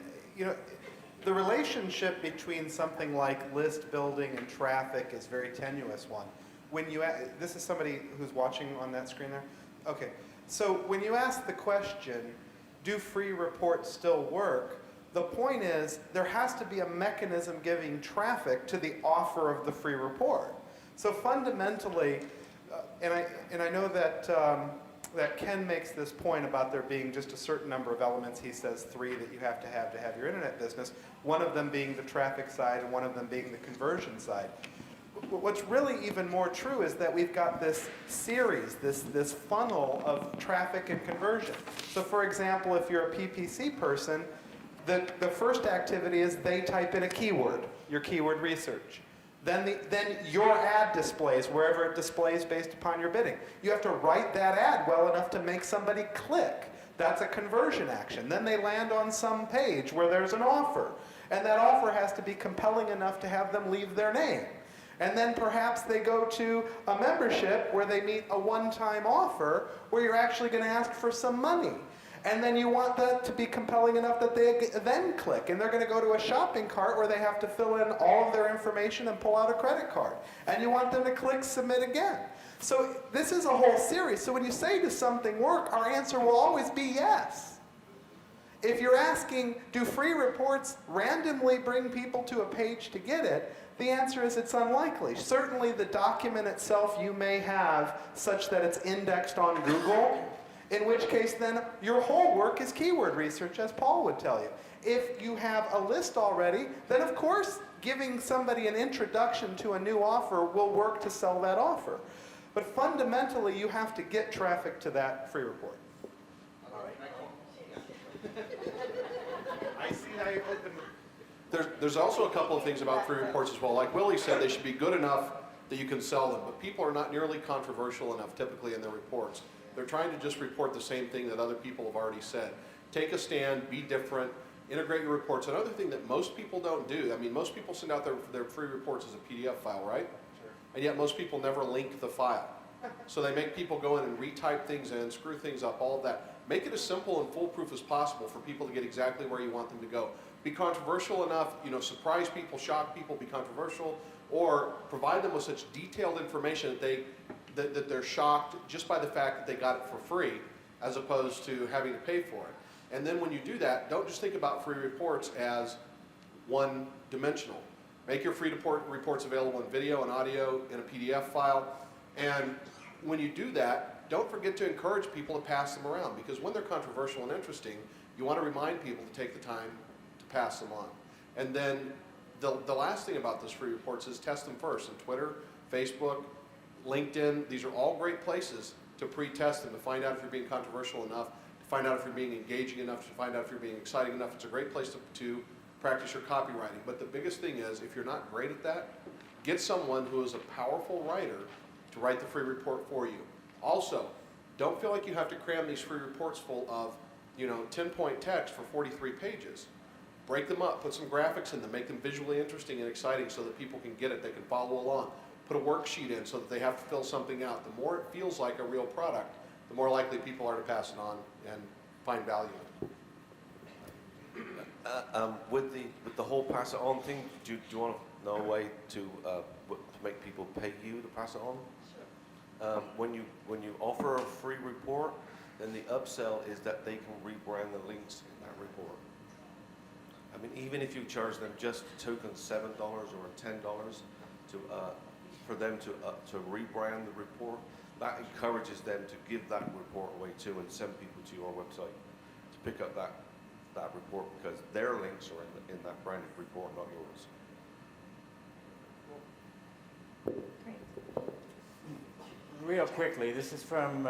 the relationship between something like list building and traffic is a very tenuous one. When you this is somebody who's watching on that screen there? Okay, so when you ask the question, do free reports still work? The point is, there has to be a mechanism giving traffic to the offer of the free report. So fundamentally, and I know that that Ken makes this point about there being just a certain number of elements, he says 3 that you have to have your internet business, one of them being the traffic side and one of them being the conversion side. What's really even more true is that we've got this series, this funnel of traffic and conversion. So for example, if you're a PPC person, the first activity is they type in a keyword, your keyword research. Then your ad displays wherever it displays based upon your bidding. You have to write that ad well enough to make somebody click. That's a conversion action. Then they land on some page where there's an offer. And that offer has to be compelling enough to have them leave their name. And then perhaps they go to a membership where they meet a one-time offer where you're actually going to ask for some money. And then you want that to be compelling enough that they then click. And they're going to go to a shopping cart where they have to fill in all of their information and pull out a credit card. And you want them to click submit again. So this is a whole series. So when you say, does something work, our answer will always be yes. If you're asking, do free reports randomly bring people to a page to get it, the answer is it's unlikely. Certainly the document itself you may have such that it's indexed on Google, in which case then your whole work is keyword research, as Paul would tell you. If you have a list already, then of course giving somebody an introduction to a new offer will work to sell that offer. But fundamentally you have to get traffic to that free report. I see how you open. There's also a couple of things about free reports as well. Like Willie said, they should be good enough that you can sell them, but people are not nearly controversial enough typically in their reports. They're trying to just report the same thing that other people have already said. Take a stand, be different, integrate your reports. Another thing that most people don't do, I mean, most people send out their free reports as a PDF file, right? Sure. And yet most people never link the file. So they make people go in and retype things in, screw things up, all of that. Make it as simple and foolproof as possible for people to get exactly where you want them to go. Be controversial enough, surprise people, shock people, be controversial, or provide them with such detailed information that they're shocked just by the fact that they got it for free, as opposed to having to pay for it. And then when you do that, don't just think about free reports as one-dimensional. Make your free reports available in video and audio in a PDF file. And when you do that, don't forget to encourage people to pass them around, because when they're controversial and interesting, you want to remind people to take the time to pass them on. And then the last thing about those free reports is test them first. And Twitter, Facebook, LinkedIn, these are all great places to pre-test them, to find out if you're being controversial enough, to find out if you're being engaging enough, to find out if you're being exciting enough. It's a great place to practice your copywriting. But the biggest thing is, if you're not great at that, get someone who is a powerful writer to write the free report for you. Also, don't feel like you have to cram these free reports full of 10-point text for 43 pages. Break them up, put some graphics in them, make them visually interesting and exciting so that people can get it, they can follow along. Put a worksheet in so that they have to fill something out. The more it feels like a real product, the more likely people are to pass it on and find value in it. With the whole pass it on thing, do you want to know a way to make people pay you to pass it on? Sure. When you offer a free report, then the upsell is that they can rebrand the links in that report. I mean, even if you charge them just token $7 or $10 for them to rebrand the report, that encourages them to give that report away too and send people to your website to pick up that report, because their links are in that branded report, not yours. Great. Real quickly, this is from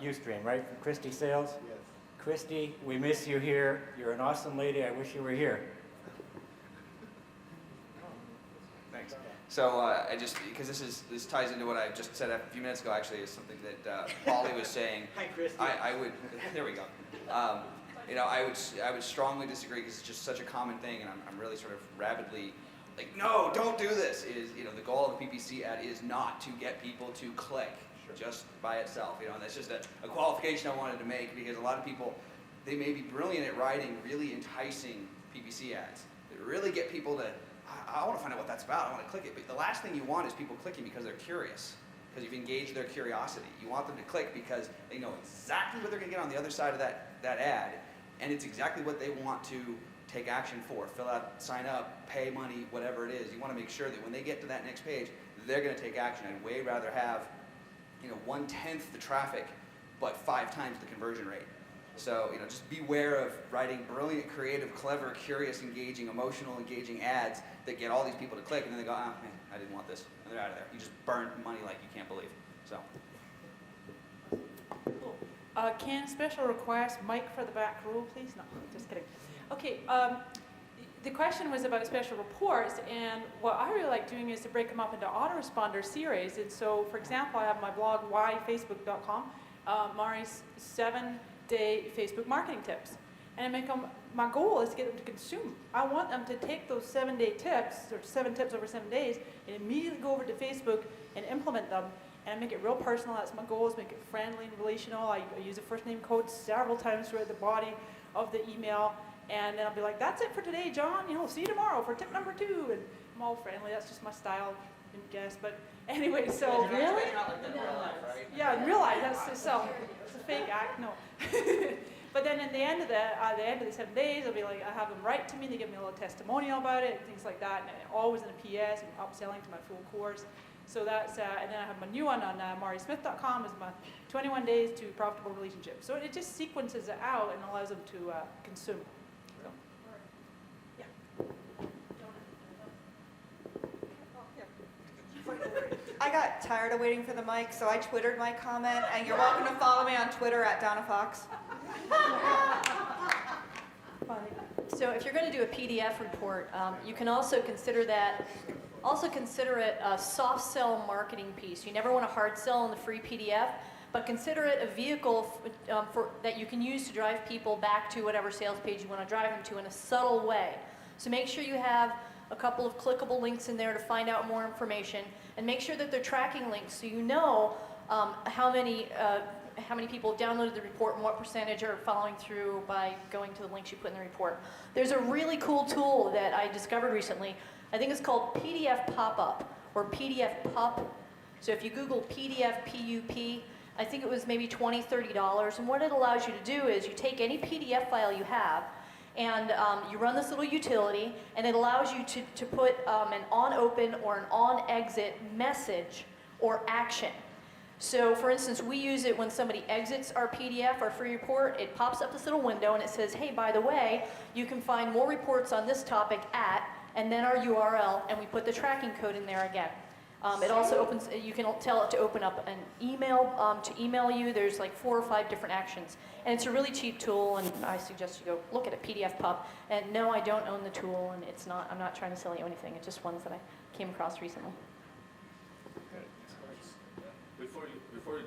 Ustream, right? From Christie Sales? Yes. Christy, we miss you here. You're an awesome lady. I wish you were here. Thanks. So I just, because this ties into what I just said a few minutes ago, actually, is something that Polly was saying. Hi, Christy. I would, there we go. You know, I would strongly disagree because it's just such a common thing, and I'm really sort of rabidly like, no, don't do this. Is, you know, the goal of the PPC ad is not to get people to click just by itself. You know, and that's just a qualification I wanted to make, because a lot of people, they may be brilliant at writing really enticing PPC ads that really get people to, I want to find out what that's about. I want to click it. But the last thing you want is people clicking because they're curious, because you've engaged their curiosity. You want them to click because they know exactly what they're going to get on the other side of that ad, and it's exactly what they want to take action for. Fill out, sign up, pay money, whatever it is. You want to make sure that when they get to that next page, they're going to take action. I'd way rather have, you know, 1/10 the traffic, but 5 times the conversion rate. So, you know, just beware of writing brilliant, creative, clever, curious, engaging, emotional, engaging ads that get all these people to click, and then they go, ah, man, I didn't want this, and they're out of there. You just burn money like you can't believe. So. Can special request mic for the back row, please? No, just kidding. Okay, the question was about special reports, and what I really like doing is to break them up into autoresponder series. And so, for example, I have my blog, whyfacebook.com, Mari's 7-day Facebook marketing tips. And I make them, my goal is to get them to consume. I want them to take those 7-day tips, or 7 tips over 7 days, and immediately go over to Facebook and implement them. And make it real personal. That's my goal, is make it friendly and relational. I use a first name code several times throughout the body of the email. And then I'll be like, that's it for today, John. You know, see you tomorrow for tip number 2. And I'm all friendly. That's just my style, didn't guess. But anyway, so. Really? Not like that in real life, right? Yeah, in real life, that's just it's a fake act, no. But then at the end of the 7 days, I'll be like, I have them write to me, they give me a little testimonial about it, things like that, and always in a PS, and upselling to my full course. So that's, and then I have my new one on marismith.com, is my 21 days to profitable relationships. So it just sequences it out and allows them to consume. So, yeah. I got tired of waiting for the mic, so I Twittered my comment, and you're welcome to follow me on Twitter at Donna Fox. So if you're going to do a PDF report, you can also consider that. Also consider it a soft sell marketing piece. You never want to hard sell in the free PDF, but consider it a vehicle that you can use to drive people back to whatever sales page you want to drive them to in a subtle way. So make sure you have a couple of clickable links in there to find out more information, and make sure that they're tracking links so you know how many people have downloaded the report and what percentage are following through by going to the links you put in the report. There's a really cool tool that I discovered recently. I think it's called PDF Pop-Up or PDF Pup. So if you Google PDF PUP, I think it was maybe $20, $30. And what it allows you to do is you take any PDF file you have, and you run this little utility, and it allows you to put an on-open or an on-exit message or action. So for instance, we use it when somebody exits our PDF, our free report. It pops up this little window and it says, hey, by the way, you can find more reports on this topic at, and then our URL, and we put the tracking code in there again. It also opens, you can tell it to open up an email, to email you. There's like 4 or 5 different actions. And it's a really cheap tool, and I suggest you go look at it, PDF Pup. And no, I don't own the tool, and it's not, I'm not trying to sell you anything. It's just ones that I came across recently. Before you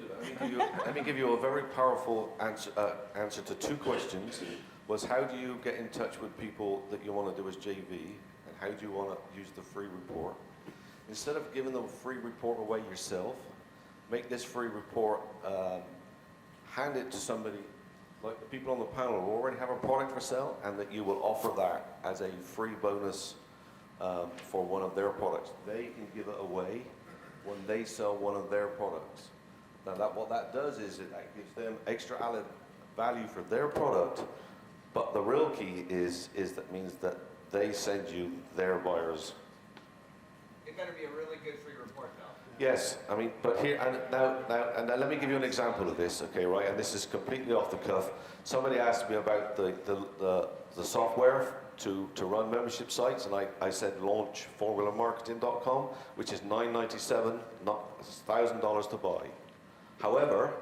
do that, let me give you a very powerful answer to 2 questions. Was how do you get in touch with people that you want to do as JV, and how do you want to use the free report? Instead of giving them a free report away yourself, make this free report, hand it to somebody, like the people on the panel who already have a product for sale, and that you will offer that as a free bonus for one of their products. They can give it away when they sell one of their products. Now what that does is that gives them extra added value for their product, but the real key is that means that they send you their buyers. It better be a really good free report, though. Yes, I mean, but here, and now let me give you an example of this, okay, right? And this is completely off the cuff. Somebody asked me about the software to run membership sites, and I said launch formulamarketing.com, which is $997, not $1,000 to buy. However,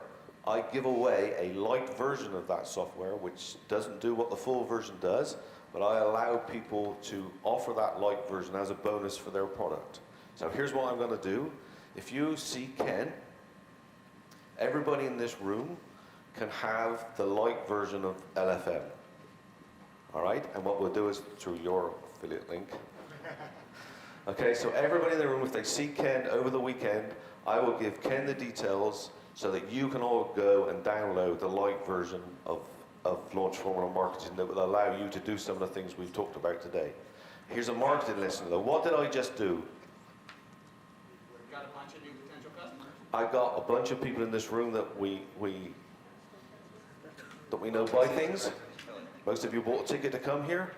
I give away a light version of that software, which doesn't do what the full version does, but I allow people to offer that light version as a bonus for their product. So here's what I'm going to do. If you see Ken, everybody in this room can have the light version of LFM. All right? And what we'll do is through your affiliate link. Okay, so everybody in the room, if they see Ken over the weekend, I will give Ken the details so that you can all go and download the light version of Launch Formula Marketing that will allow you to do some of the things we've talked about today. Here's a marketing lesson though. What did I just do? Got a bunch of new potential customers. I got a bunch of people in this room that we know buy things. Most of you bought a ticket to come here.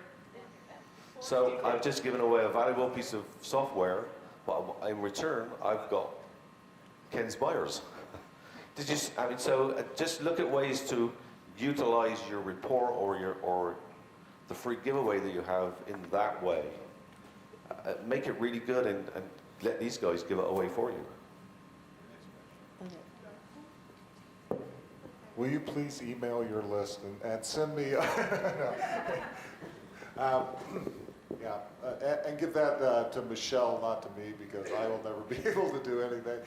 So I've just given away a valuable piece of software, but in return, I've got Ken's buyers. Just look at ways to utilize your report or the free giveaway that you have in that way. Make it really good and let these guys give it away for you. Will you please email your list and send me, and give that to Michelle, not to me, because I will never be able to do anything.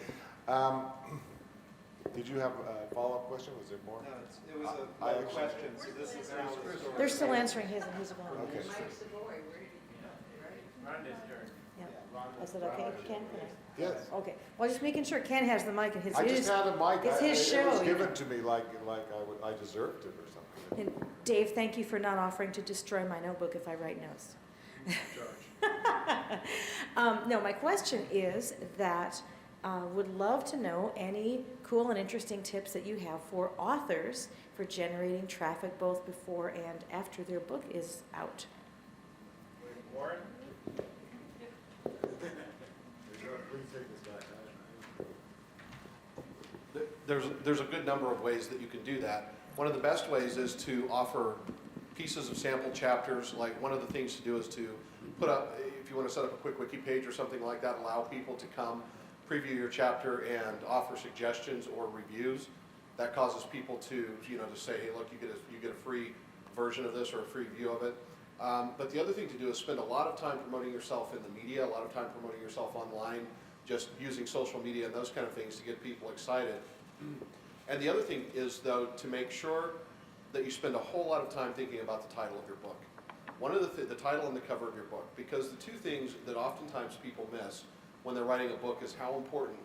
Did you have a follow-up question? Was there more? No, it was a question, so this is now the story. They're still answering his and his one. Okay. Is it okay, Ken? Yes. Okay, well, just making sure Ken has the mic and I just had a mic. It's his show. It was given to me like I deserved it or something. And Dave, thank you for not offering to destroy my notebook if I write notes. No, my question is that would love to know any cool and interesting tips that you have for authors for generating traffic both before and after their book is out. Warren? There's a good number of ways that you can do that. One of the best ways is to offer pieces of sample chapters. Like one of the things to do is to put up, if you want to set up a quick wiki page or something like that, allow people to come preview your chapter and offer suggestions or reviews. That causes people to, to say, hey, look, you get a free version of this or a free view of it. But the other thing to do is spend a lot of time promoting yourself in the media, a lot of time promoting yourself online, just using social media and those kind of things to get people excited. And the other thing is, though, to make sure that you spend a whole lot of time thinking about the title of your book. One of the title and the cover of your book, because the two things that oftentimes people miss when they're writing a book is how important,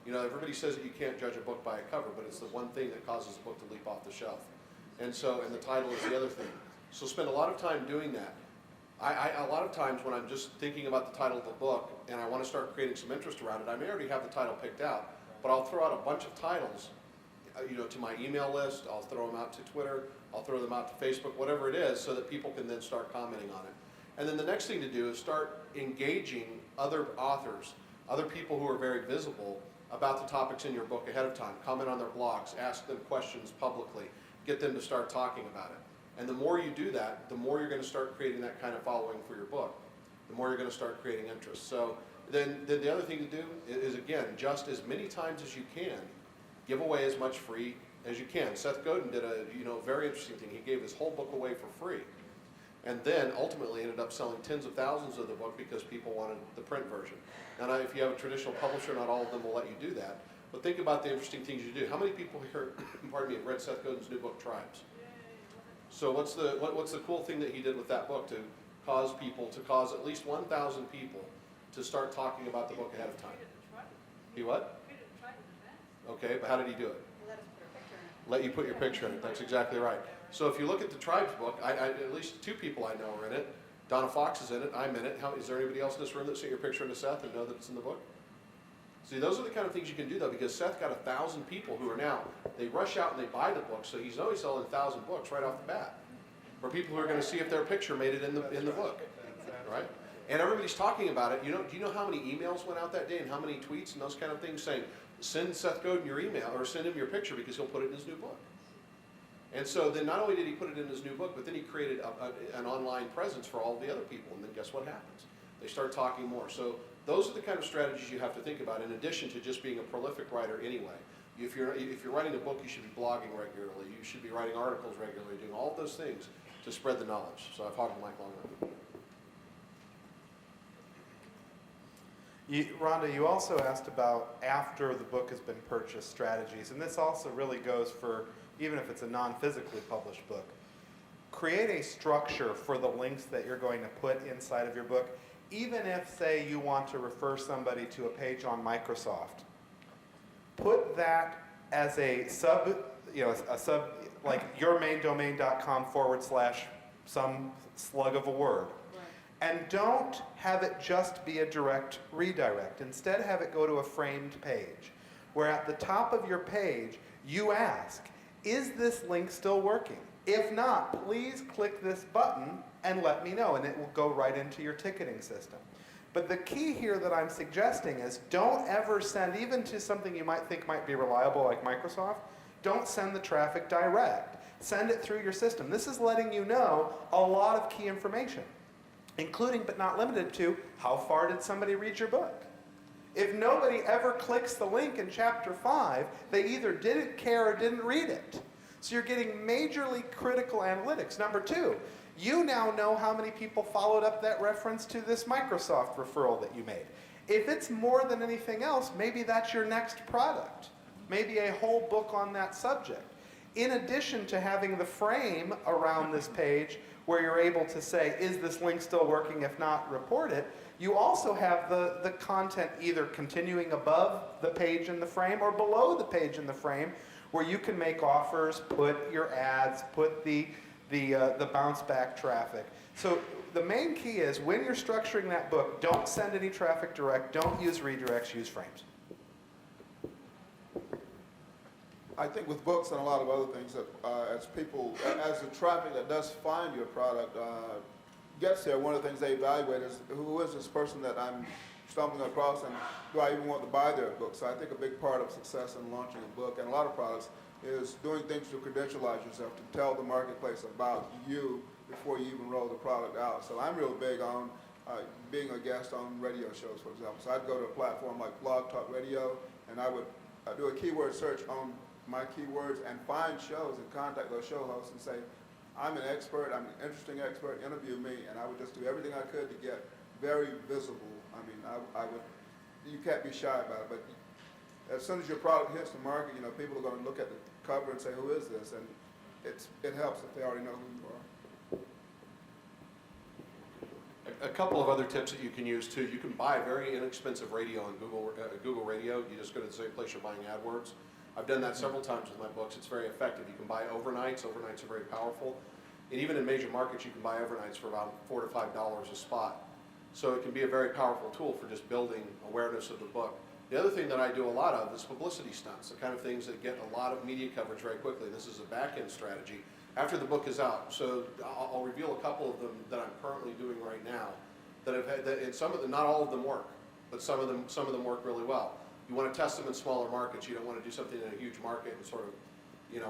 everybody says that you can't judge a book by a cover, but it's the one thing that causes a book to leap off the shelf. And the title is the other thing. So spend a lot of time doing that. A lot of times when I'm just thinking about the title of the book and I want to start creating some interest around it, I may already have the title picked out, but I'll throw out a bunch of titles, to my email list. I'll throw them out to Twitter. I'll throw them out to Facebook, whatever it is, so that people can then start commenting on it. And then the next thing to do is start engaging other authors, other people who are very visible about the topics in your book ahead of time. Comment on their blogs, ask them questions publicly, get them to start talking about it. And the more you do that, the more you're going to start creating that kind of following for your book. The more you're going to start creating interest. So then the other thing to do is, again, just as many times as you can, give away as much free as you can. Seth Godin did a very interesting thing. He gave his whole book away for free. And then ultimately ended up selling tens of thousands of the book because people wanted the print version. Now, if you have a traditional publisher, not all of them will let you do that. But think about the interesting things you do. How many people here, have read Seth Godin's new book, Tribes? So what's the cool thing that he did with that book to cause at least 1,000 people to start talking about the book ahead of time? He what? Okay, but how did he do it? Let you put your picture in it. That's exactly right. So if you look at the Tribes book, at least 2 people I know are in it. Donna Fox is in it. I'm in it. Is there anybody else in this room that's seen your picture into Seth and know that it's in the book? See, those are the kind of things you can do, though, because Seth got 1,000 people who are now, they rush out and they buy the book, so he's always selling 1,000 books right off the bat. For people who are going to see if their picture made it in the book, right? And everybody's talking about it. Do you know how many emails went out that day and how many tweets and those kind of things saying, send Seth Godin your email or send him your picture because he'll put it in his new book. And so then not only did he put it in his new book, but then he created an online presence for all the other people. And then guess what happens? They start talking more. So those are the kind of strategies you have to think about in addition to just being a prolific writer anyway. If you're writing a book, you should be blogging regularly. You should be writing articles regularly, doing all of those things to spread the knowledge. So I've hogged the mic long enough. Rhonda, you also asked about after the book has been purchased strategies, and this also really goes for, even if it's a non-physically published book, create a structure for the links that you're going to put inside of your book. Even if, say, you want to refer somebody to a page on Microsoft, put that as a sub, like yourmaindomain.com/ some slug of a word. And don't have it just be a direct redirect. Instead, have it go to a framed page, where at the top of your page, you ask, is this link still working? If not, please click this button and let me know, and it will go right into your ticketing system. But the key here that I'm suggesting is don't ever send, even to something you might think might be reliable like Microsoft, don't send the traffic direct. Send it through your system. This is letting you know a lot of key information, including but not limited to, how far did somebody read your book? If nobody ever clicks the link in chapter 5, they either didn't care or didn't read it. So you're getting majorly critical analytics. Number 2, you now know how many people followed up that reference to this Microsoft referral that you made. If it's more than anything else, maybe that's your next product. Maybe a whole book on that subject. In addition to having the frame around this page where you're able to say, is this link still working? If not, report it. You also have the content either continuing above the page in the frame or below the page in the frame, where you can make offers, put your ads, put the bounce back traffic. So the main key is when you're structuring that book, don't send any traffic direct, don't use redirects, use frames. I think with books and a lot of other things, that as the traffic that does find your product gets there, one of the things they evaluate is, who is this person that I'm stumbling across, and do I even want to buy their book? So I think a big part of success in launching a book, and a lot of products, is doing things to credentialize yourself, to tell the marketplace about you before you even roll the product out. So I'm real big on being a guest on radio shows, for example. So I'd go to a platform like Blog Talk Radio, and I would do a keyword search on my keywords and find shows and contact those show hosts and say, I'm an expert, I'm an interesting expert, interview me, and I would just do everything I could to get very visible. I mean, I would, you can't be shy about it, but as soon as your product hits the market, people are going to look at the cover and say, who is this? And it helps if they already know who you are. A couple of other tips that you can use too. You can buy very inexpensive radio on Google Radio. You just go to the same place you're buying AdWords. I've done that several times with my books. It's very effective. You can buy overnights. Overnights are very powerful. And even in major markets, you can buy overnights for about $4 to $5 a spot. So it can be a very powerful tool for just building awareness of the book. The other thing that I do a lot of is publicity stunts, the kind of things that get a lot of media coverage very quickly. This is a back-end strategy after the book is out. So I'll reveal a couple of them that I'm currently doing right now that have had, and some of them, not all of them work, but some of them work really well. You want to test them in smaller markets. You don't want to do something in a huge market and sort of,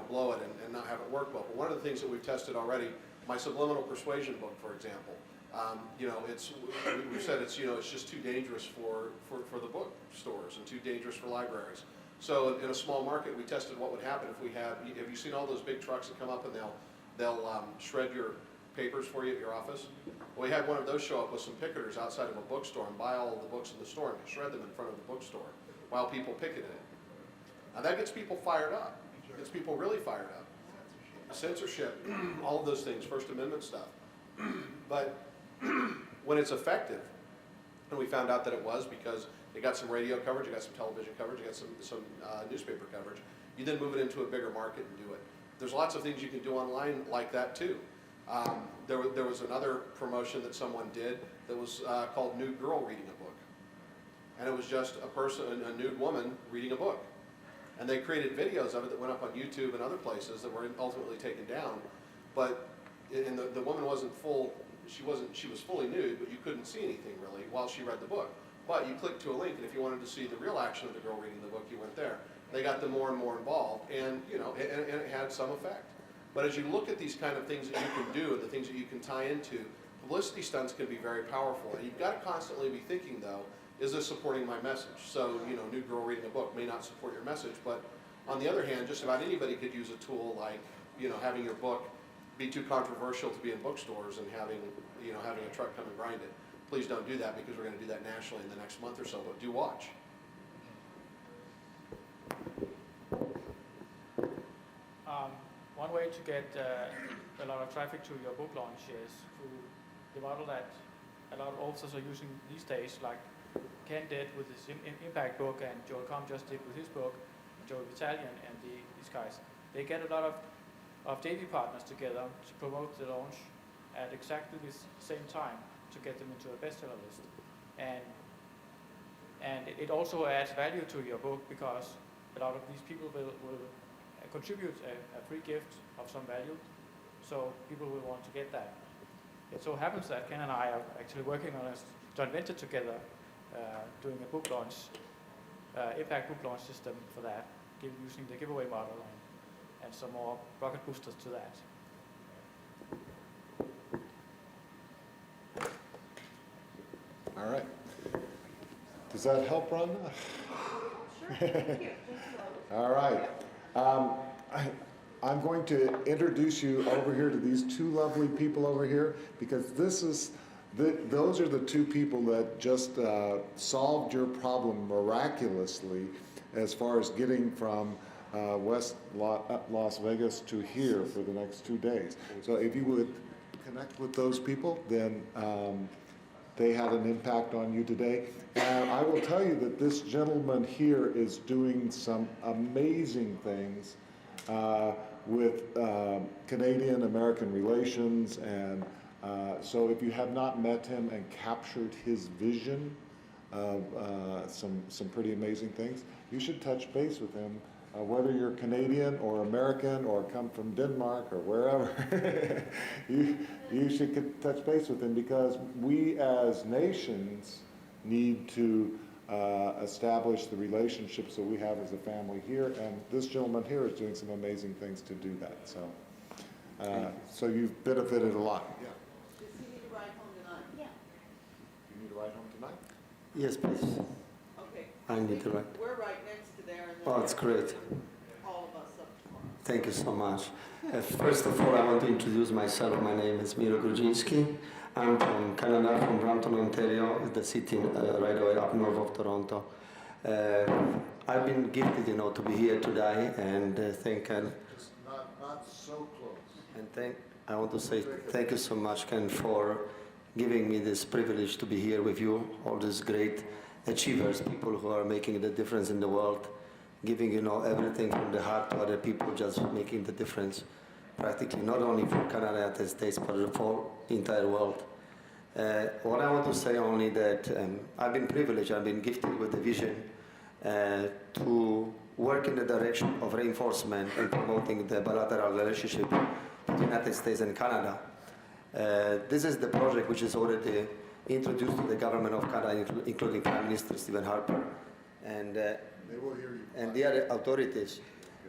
blow it and not have it work well. But one of the things that we've tested already, my subliminal persuasion book, for example, we've said it's just too dangerous for the bookstores and too dangerous for libraries. So in a small market, we tested what would happen if we have you seen all those big trucks that come up and they'll shred your papers for you at your office? Well, we had one of those show up with some picketers outside of a bookstore and buy all of the books in the store and shred them in front of the bookstore while people picketed it. Now that gets people fired up. It gets people really fired up. Censorship, all of those things, First Amendment stuff. But when it's effective, and we found out that it was because they got some radio coverage, you got some television coverage, you got some newspaper coverage, you then move it into a bigger market and do it. There's lots of things you can do online like that too. There was another promotion that someone did that was called Nude Girl Reading a Book. And it was just a nude woman reading a book. And they created videos of it that went up on YouTube and other places that were ultimately taken down. But the woman wasn't full, she was fully nude, but you couldn't see anything really while she read the book. But you clicked to a link, and if you wanted to see the real action of the girl reading the book, you went there. They got them more and more involved, and it had some effect. But as you look at these kind of things that you can do and the things that you can tie into, publicity stunts can be very powerful. And you've got to constantly be thinking, though, is this supporting my message? So, nude girl reading a book may not support your message, but On the other hand, just about anybody could use a tool like, having your book be too controversial to be in bookstores and having a truck come and grind it. Please don't do that, because we're going to do that nationally in the next month or so, but do watch. One way to get a lot of traffic to your book launch is through the model that a lot of authors are using these days, like Ken did with his impact book, and Joel Comm just did with his book, Joel Vitalian and these guys. They get a lot of JV partners together to promote the launch at exactly the same time to get them into a bestseller list. And it also adds value to your book, because a lot of these people will contribute a free gift of some value, so people will want to get that. It so happens that Ken and I are actually working on a joint venture together, doing a book launch, impact book launch system for that, using the giveaway model and some more rocket boosters to that. All right. Does that help, Rhonda? Sure, thank you. All right. I'm going to introduce you over here to these two lovely people over here, because those are the two people that just solved your problem miraculously as far as getting from West Las Vegas to here for the next 2 days. So if you would connect with those people, then they had an impact on you today. And I will tell you that this gentleman here is doing some amazing things with Canadian-American relations. And so if you have not met him and captured his vision of some pretty amazing things, you should touch base with him. Whether you're Canadian or American or come from Denmark or wherever, you should touch base with him, because we as nations need to establish the relationships that we have as a family here, and this gentleman here is doing some amazing things to do that. So you've benefited a lot. Yeah. Does he need to ride home tonight? Yeah. You need to ride home tonight? Yes, please. Okay. I need to ride. We're right next to there. And Oh, it's great. all of us up tomorrow. Thank you so much. First of all, I want to introduce myself. My name is Miro Grudzinski. I'm from Canada, from Brampton, Ontario, the city right away up north of Toronto. I've been gifted, to be here today, and thank you. Just not so close. And I want to say thank you so much, Ken, for giving me this privilege to be here with you, all these great achievers, people who are making the difference in the world, giving, everything from the heart to other people, just making the difference, practically, not only for Canada, United States, but for the entire world. What I want to say only that I've been privileged, I've been gifted with the vision to work in the direction of reinforcement and promoting the bilateral relationship between the United States and Canada. This is the project which is already introduced to the government of Canada, including Prime Minister Stephen Harper and the other authorities.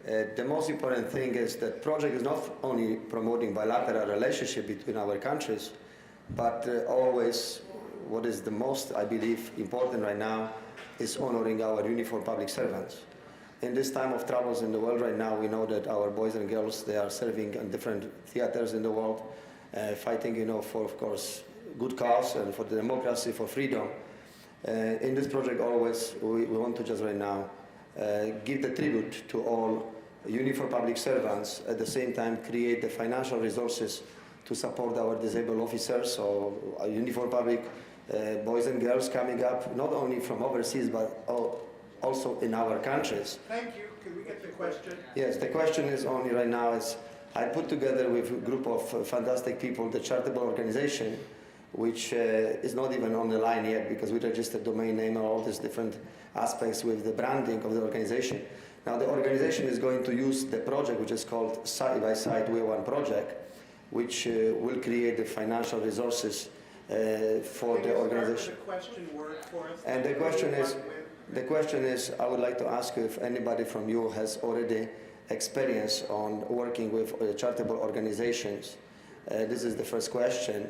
The most important thing is that project is not only promoting bilateral relationship between our countries, but always what is the most, I believe, important right now is honoring our uniformed public servants. In this time of troubles in the world right now, we know that our boys and girls, they are serving in different theaters in the world, fighting, for, of course, good cause and for the democracy, for freedom. In this project always, we want to just right now give the tribute to all uniformed public servants, at the same time create the financial resources to support our disabled officers, so uniformed public boys and girls coming up, not only from overseas, but also in our countries. Thank you. Can we get the question? Yes, the question is only right now is, I put together with a group of fantastic people the charitable organization, which is not even on the line yet, because we registered domain name and all these different aspects with the branding of the organization. Now the organization is going to use the project, which is called Side by Side We One Project, which will create the financial resources for the organization. And the question is, I would like to ask you if anybody from you has already experience on working with charitable organizations. This is the first question.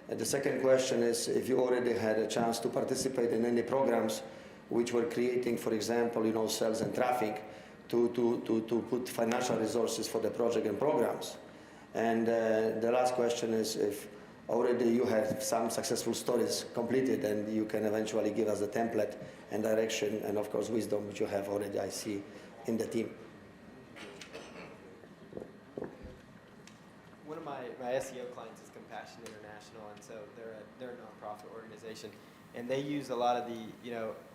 And the second question is if you already had a chance to participate in any programs which were creating, for example, sales and traffic to put financial resources for the project and programs. And the last question is if already you have some successful stories completed and you can eventually give us a template and direction and of course wisdom which you have already, I see, in the team. One of my SEO clients is Compassion International, and so they're a nonprofit organization. And they use a lot of the,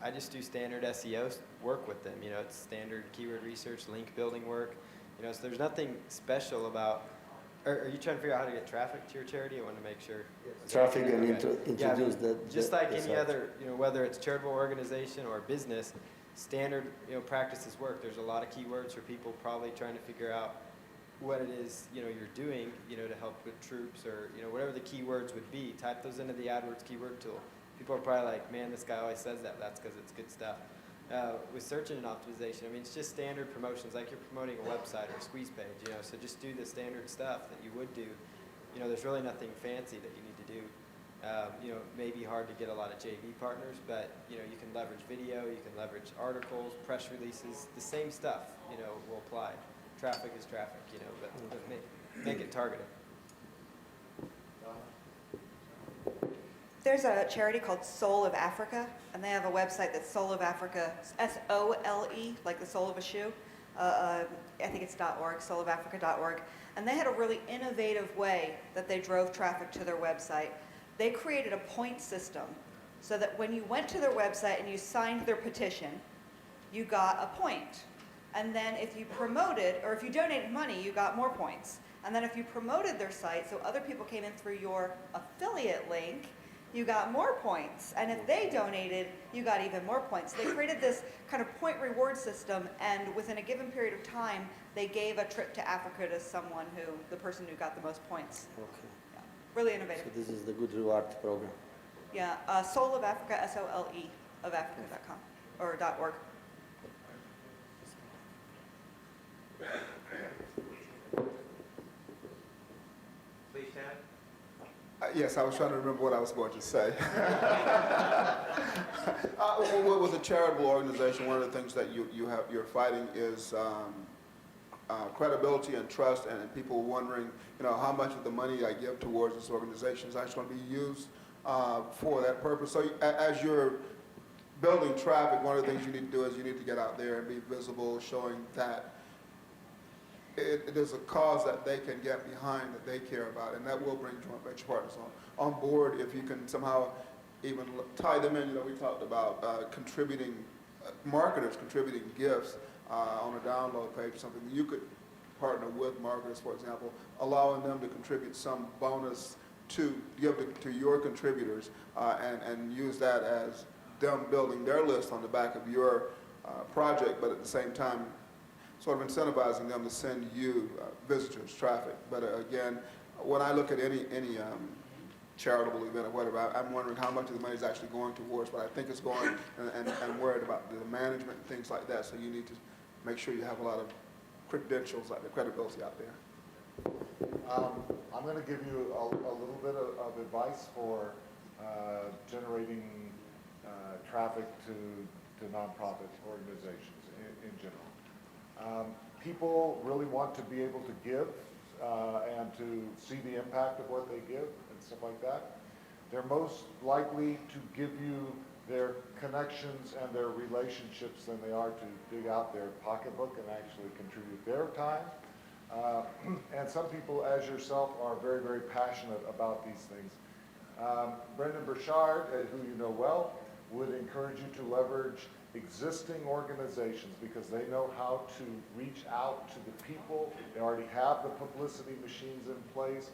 I just do standard SEO work with them. It's standard keyword research, link building work. So there's nothing special about. Are you trying to figure out how to get traffic to your charity? I want to make sure. Traffic and okay. introduce Just like any site. other, whether it's charitable organization or business, standard practices work. There's a lot of keywords for people probably trying to figure out what it is you're doing to help with troops or whatever the keywords would be. Type those into the AdWords keyword tool. People are probably like, man, this guy always says that. That's because it's good stuff. With search engine optimization, it's just standard promotions, like you're promoting a website or a squeeze page, so just do the standard stuff that you would do. There's really nothing fancy that you need to do. It may be hard to get a lot of JV partners, but, you can leverage video, you can leverage articles, press releases, the same stuff, will apply. Traffic is traffic, but make it targeted. There's a charity called Soul of Africa, and they have a website that's Soul of Africa, S-O-L-E, like the sole of a shoe. I think it's .org, soulofafrica.org. And they had a really innovative way that they drove traffic to their website. They created a point system so that when you went to their website and you signed their petition, you got a point. And then if you promoted, or if you donated money, you got more points. And then if you promoted their site, so other people came in through your affiliate link, you got more points. And if they donated, you got even more points. They created this kind of point reward system, and within a given period of time, they gave a trip to Africa to someone the person who got the most points. Okay. Yeah. Really innovative. So this is the good reward program. Yeah, Soul of Africa, S-O-L-E, of Africa.com, or .org. Please, Ted. Yes, I was trying to remember what I was going to say. With a charitable organization, one of the things that you're fighting is credibility and trust, and people wondering, how much of the money I give towards this organization is actually going to be used for that purpose. So as you're building traffic, one of the things you need to do is you need to get out there and be visible, showing that it is a cause that they can get behind, that they care about, and that will bring joint venture partners on board if you can somehow even tie them in. We talked about contributing, marketers contributing gifts on a download page, something you could partner with marketers, for example, allowing them to contribute some bonus to give to your contributors and use that as them building their list on the back of your project, but at the same time sort of incentivizing them to send you visitors, traffic. But again, when I look at any charitable event or whatever, I'm wondering how much of the money is actually going towards what I think it's going, and worried about the management and things like that. So you need to make sure you have a lot of credentials, like the credibility out there. I'm going to give you a little bit of advice for generating traffic to nonprofit organizations in general. People really want to be able to give and to see the impact of what they give and stuff like that. They're most likely to give you their connections and their relationships than they are to dig out their pocketbook and actually contribute their time. And some people, as yourself, are very, very passionate about these things. Brendan Burchard, who you know well, would encourage you to leverage existing organizations because they know how to reach out to the people. They already have the publicity machines in place,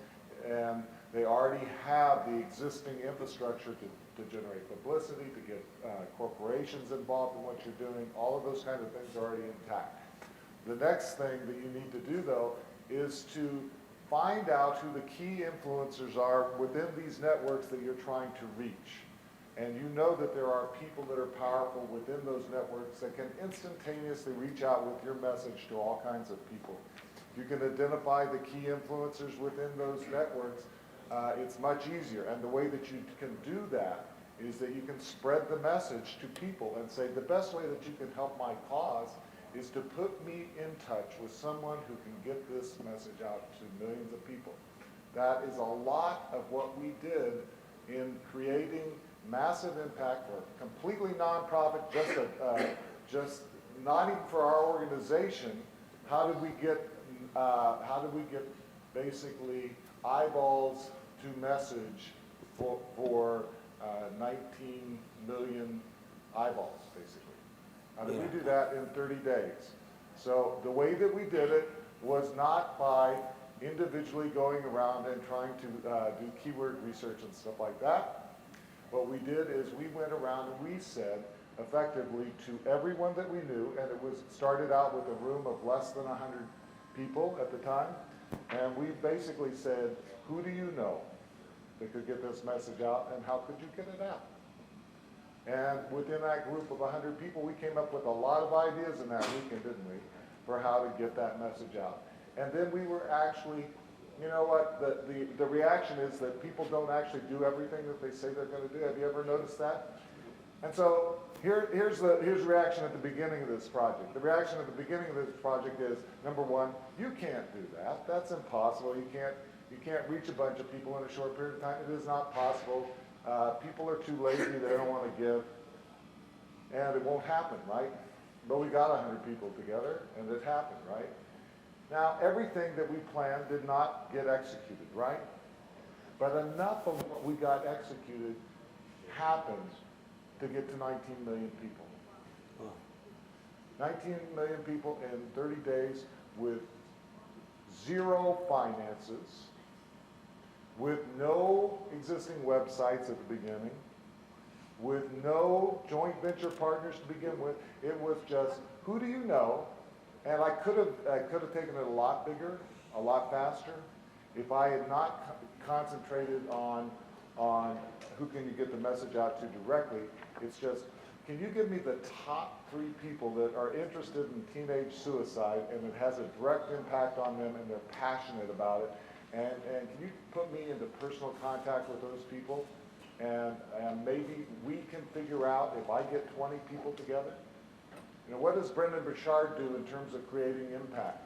and they already have the existing infrastructure to generate publicity, to get corporations involved in what you're doing. All of those kind of things are already intact. The next thing that you need to do, though, is to find out who the key influencers are within these networks that you're trying to reach. And you know that there are people that are powerful within those networks that can instantaneously reach out with your message to all kinds of people. If you can identify the key influencers within those networks, it's much easier. And the way that you can do that is that you can spread the message to people and say, the best way that you can help my cause is to put me in touch with someone who can get this message out to millions of people. That is a lot of what we did in creating massive impact for a completely nonprofit, just not even for our organization. How did we get basically eyeballs to message for 19 million eyeballs, basically? How did we do that in 30 days? So the way that we did it was not by individually going around and trying to do keyword research and stuff like that. What we did is we went around and we said effectively to everyone that we knew, and it was started out with a room of less than 100 people at the time, and we basically said, who do you know that could get this message out, and how could you get it out? And within that group of 100 people, we came up with a lot of ideas in that weekend, didn't we, for how to get that message out. And then we were actually, you know what, the reaction is that people don't actually do everything that they say they're going to do. Have you ever noticed that? And so here's the reaction at the beginning of this project. The reaction at the beginning of this project is, number one, you can't do that. That's impossible. You can't reach a bunch of people in a short period of time. It is not possible. People are too lazy. They don't want to give. And it won't happen, right? But we got 100 people together, and it happened, right? Now, everything that we planned did not get executed, right? But enough of what we got executed happened to get to 19 million people. 19 million people in 30 days with zero finances, with no existing websites at the beginning, with no joint venture partners to begin with. It was just, who do you know? And I could have taken it a lot bigger, a lot faster, if I had not concentrated on who can you get the message out to directly. It's just, can you give me the top 3 people that are interested in teenage suicide and it has a direct impact on them and they're passionate about it? And can you put me into personal contact with those people? And maybe we can figure out, if I get 20 people together, you know, what does Brendan Burchard do in terms of creating impact?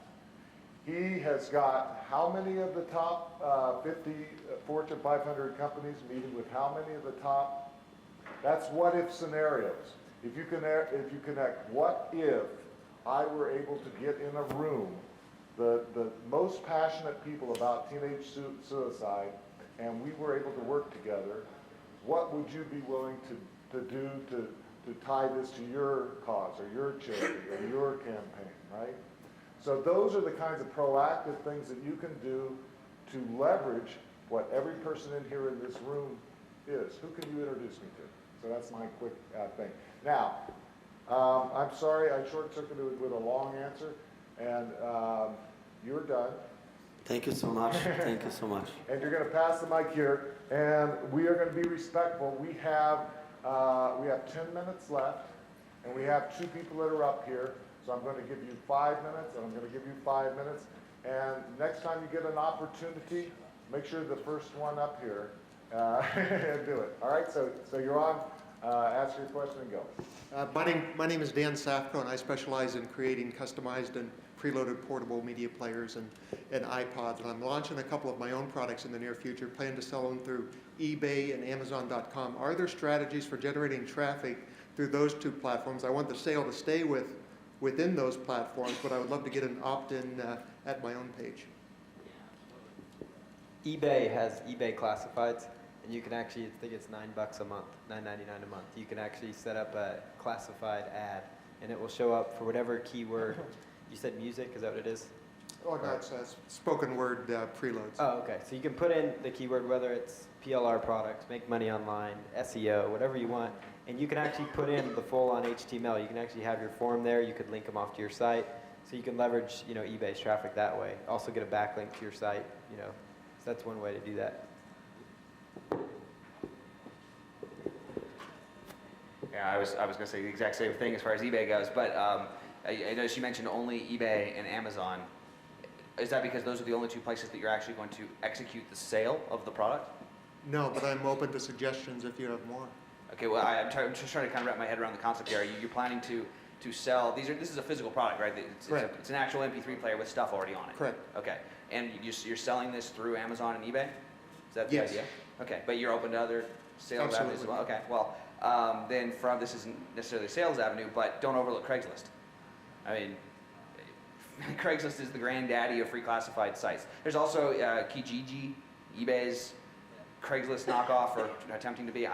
He has got how many of the top 50 Fortune 500 companies meeting with how many of the top? That's what if scenarios. If you connect what if I were able to get in a room the most passionate people about teenage suicide, and we were able to work together, what would you be willing to do to tie this to your cause or your charity or your campaign, right? So those are the kinds of proactive things that you can do to leverage what every person in here in this room is. Who can you introduce me to? So that's my quick thing. Now, I'm sorry I short-circuited it with a long answer, and you're done. Thank you so much. Thank you so much. And you're going to pass the mic here, and we are going to be respectful. We have 10 minutes left, and we have 2 people that are up here. So I'm going to give you 5 minutes, and I'm going to give you 5 minutes. And next time you get an opportunity, make sure the first one up here and do it. All right. So you're on. Ask your question and go. My name is Dan Safko, and I specialize in creating customized and preloaded portable media players and iPods. And I'm launching a couple of my own products in the near future, plan to sell them through eBay and Amazon.com. Are there strategies for generating traffic through those 2 platforms? I want the sale to stay within those platforms, but I would love to get an opt-in at my own page. eBay has eBay classifieds, and you can actually, I think it's $9 a month, $9.99 a month. You can actually set up a classified ad, and it will show up for whatever keyword. You said music, is that what it is? Oh, no, it says spoken word preloads. Oh, okay. So you can put in the keyword, whether it's PLR products, make money online, SEO, whatever you want, and you can actually put in the full-on HTML. You can actually have your form there. You could link them off to your site, so you can leverage, eBay's traffic that way. Also get a backlink to your site, So that's one way to do that. Yeah, I was going to say the exact same thing as far as eBay goes, but I noticed you mentioned only eBay and Amazon. Is that because those are the only 2 places that you're actually going to execute the sale of the product? No, but I'm open to suggestions if you have more. Okay, well, I'm just trying to kind of wrap my head around the concept here. You're planning to to sell, this is a physical product, right? Correct. It's an actual MP3 player with stuff already on it. Correct. Okay, and you're selling this through Amazon and eBay? Is that the Yes. idea? Okay, but you're open to other sales avenues as well? Okay, well, then this isn't necessarily a sales avenue, but don't overlook Craigslist. I mean, Craigslist is the granddaddy of free classified sites. There's also Kijiji, eBay's Craigslist knockoff, or attempting to be.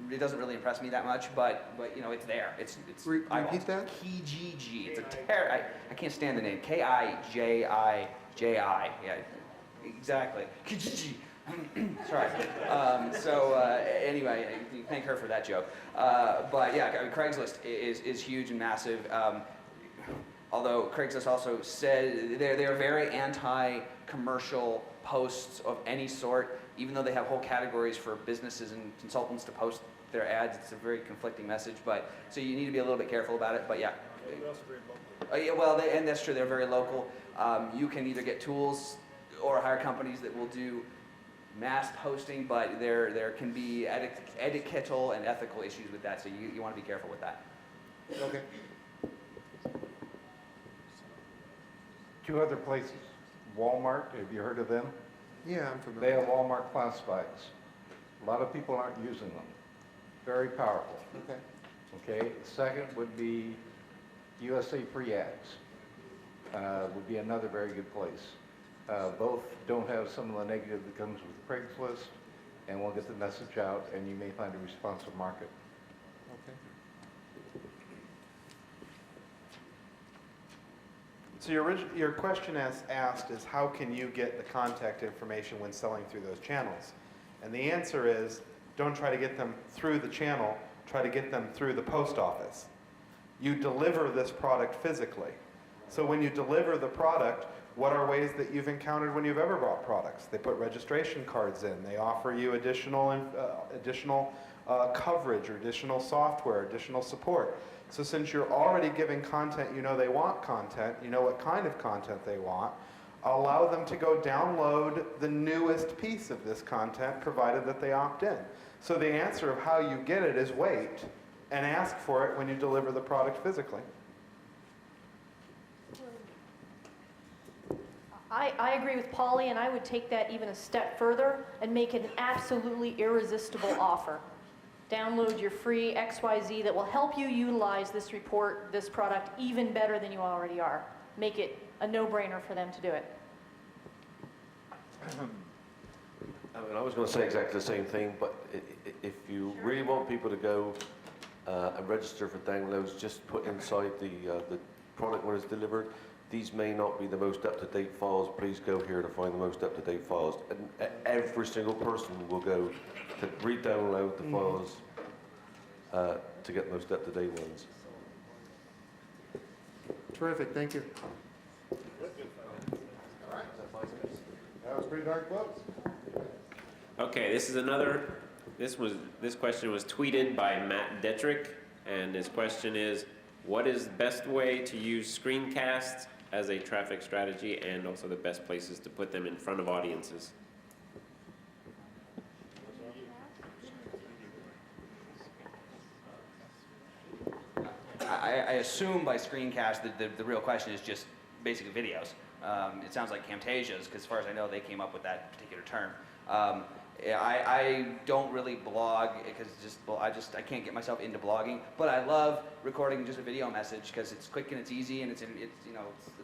It doesn't really impress me that much, but you know, it's there. It's repeat that? Kijiji. It's I can't stand the name. Kijiji. Yeah, exactly. Kijiji. Sorry. Anyway, thank her for that joke. But yeah, I mean, Craigslist is huge and massive. Although Craigslist also said they're very anti-commercial posts of any sort, even though they have whole categories for businesses and consultants to post their ads. It's a very conflicting message, so you need to be a little bit careful about it. But yeah. Yeah, well, and that's true. They're very local. You can either get tools or hire companies that will do mass posting, but there can be etiquettal and ethical issues with that, so you want to be careful with that. Okay. Two other places. Walmart, have you heard of them? Yeah, I'm familiar. They have Walmart classifieds. A lot of people aren't using them. Very powerful. Okay. Okay, second would be USA Free Ads. Would be another very good place. Both don't have some of the negative that comes with Craigslist, and will get the message out, and you may find a responsive market. Okay. So your question as asked is, how can you get the contact information when selling through those channels? And the answer is, don't try to get them through the channel, try to get them through the post office. You deliver this product physically. So when you deliver the product, what are ways that you've encountered when you've ever bought products? They put registration cards in. They offer you additional coverage or additional software, additional support. So since you're already giving content, you know they want content, you know what kind of content they want, allow them to go download the newest piece of this content, provided that they opt in. So the answer of how you get it is wait and ask for it when you deliver the product physically. I agree with Polly, and I would take that even a step further and make it an absolutely irresistible offer. Download your free XYZ that will help you utilize this product even better than you already are. Make it a no-brainer for them to do it. I mean, I was going to say exactly the same thing, but if you really want people to go and register for downloads, just put inside the product when it's delivered, these may not be the most up-to-date files. Please go here to find the most up-to-date files. And every single person will go to re-download the files to get the most up-to-date ones. Terrific, thank you. That was pretty darn close. Okay, this question was tweeted by Matt Detrick, and his question is, what is the best way to use screencasts as a traffic strategy, and also the best places to put them in front of audiences? I assume by screencast that the real question is just basically videos. It sounds like Camtasia's, because as far as I know, they came up with that particular term. I don't really blog because I can't get myself into blogging, but I love recording just a video message because it's quick and it's easy and it's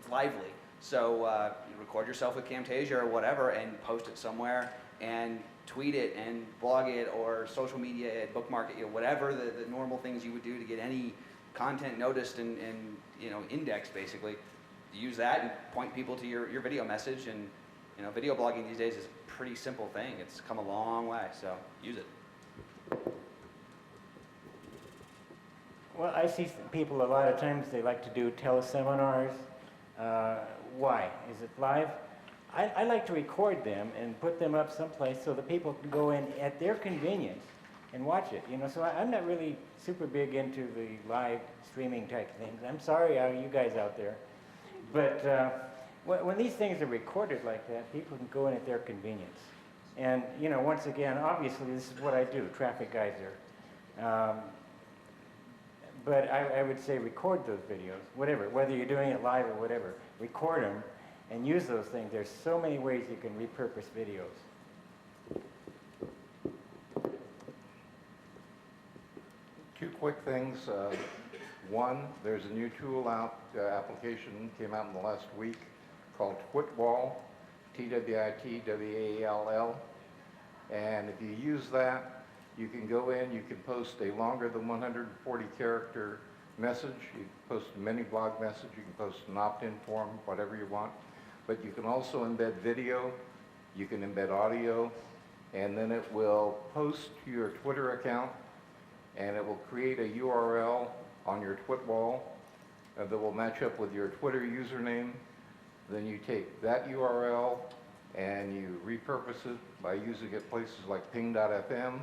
lively. So you record yourself with Camtasia or whatever and post it somewhere and tweet it and blog it or social media it, bookmark it, whatever the normal things you would do to get any content noticed and indexed basically. Use that and point people to your video message, and video blogging these days is a pretty simple thing. It's come a long way, so use it. Well, I see people a lot of times, they like to do teleseminars. Why? Is it live? I like to record them and put them up someplace so that people can go in at their convenience and watch it. So I'm not really super big into the live streaming type things. I'm sorry, you guys out there. But when these things are recorded like that, people can go in at their convenience. And, once again, obviously this is what I do, traffic geyser. But I would say record those videos, whatever, whether you're doing it live or whatever, record them and use those things. There's so many ways you can repurpose videos. Two quick things. One, there's a new tool out, application came out in the last week called Twitwall, T-W-I-T-W-A-L-L. And if you use that, you can go in, you can post a longer than 140 character message. You can post a mini blog message, you can post an opt-in form, whatever you want. But you can also embed video, you can embed audio, and then it will post to your Twitter account, and it will create a URL on your Twitwall that will match up with your Twitter username. Then you take that URL and you repurpose it by using it places like ping.fm,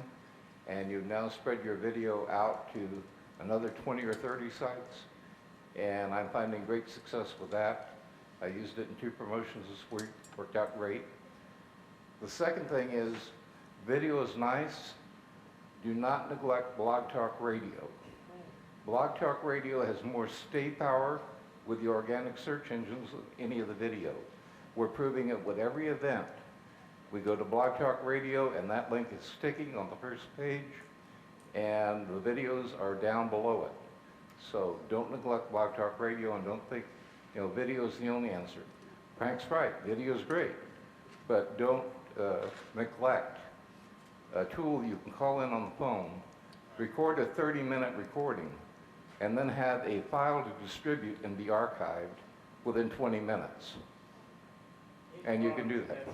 and you've now spread your video out to another 20 or 30 sites, and I'm finding great success with that. I used it in 2 promotions this week, worked out great. The second thing is, video is nice. Do not neglect Blog Talk Radio. Blog Talk Radio has more stay power with the organic search engines than any of the video. We're proving it with every event. We go to Blog Talk Radio and that link is sticking on the first page and the videos are down below it. So don't neglect Blog Talk Radio and don't think, video is the only answer. Frank's right, video is great, but don't neglect a tool you can call in on the phone, record a 30-minute recording, and then have a file to distribute and be archived within 20 minutes. And you can do that.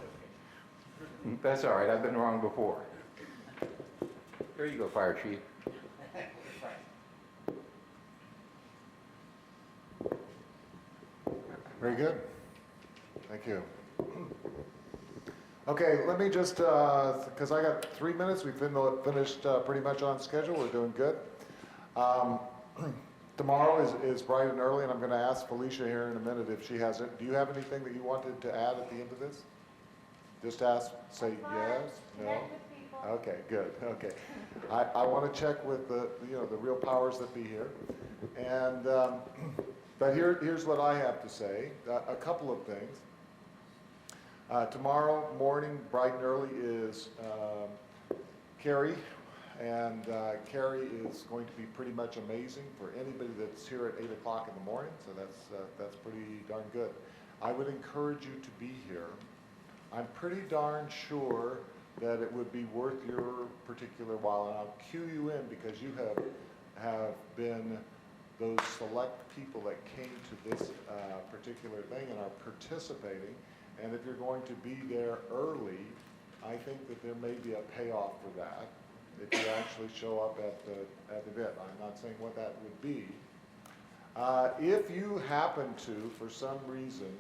That's all right, I've been wrong before. There you go, Fire Chief. Very good. Thank you. Okay, let me just, because I got 3 minutes, we've finished pretty much on schedule, we're doing good. Tomorrow is bright and early, and I'm going to ask Felicia here in a minute if she has it. Do you have anything that you wanted to add at the end of this? Just ask, say yes, no? Okay, good, okay. I want to check with the real powers that be here. And, but here's what I have to say, a couple of things. Tomorrow morning, bright and early, is Carrie. And Carrie is going to be pretty much amazing for anybody that's here at 8 o'clock in the morning, so that's pretty darn good. I would encourage you to be here. I'm pretty darn sure that it would be worth your particular while, and I'll cue you in because you have been those select people that came to this particular thing and are participating. And if you're going to be there early, I think that there may be a payoff for that if you actually show up at the event. I'm not saying what that would be. If you happen to, for some reason,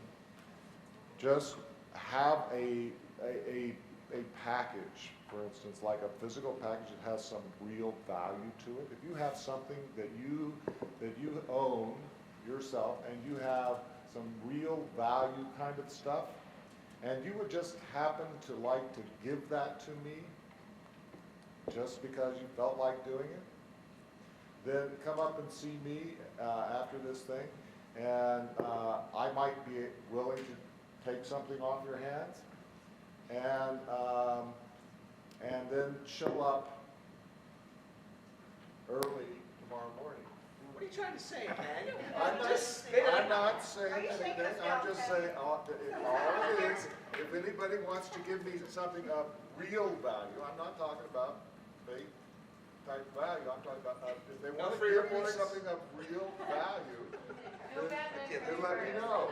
just have a package, for instance, like a physical package that has some real value to it. If you have something that you own yourself and you have some real value kind of stuff, and you would just happen to like to give that to me just because you felt like doing it, then come up and see me after this thing, and I might be willing to take something off your hands, and then show up early tomorrow morning. What are you trying to say, man? I'm not saying anything. I'm just saying all it is. If anybody wants to give me something of real value, I'm not talking about fake type value. I'm talking about if they want to give me something of real value, then let me know.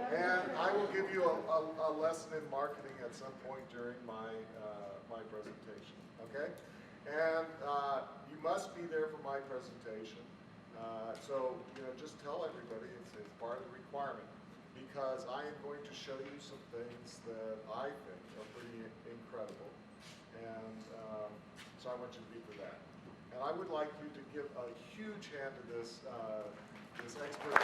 And I will give you a lesson in marketing at some point during my presentation. Okay? And you must be there for my presentation. So just tell everybody it's part of the requirement, because I am going to show you some things that I think are pretty incredible. And so I want you to be for that. And I would like you to give a huge hand to this expert.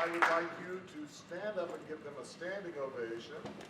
I would like you to stand up and give them a standing ovation.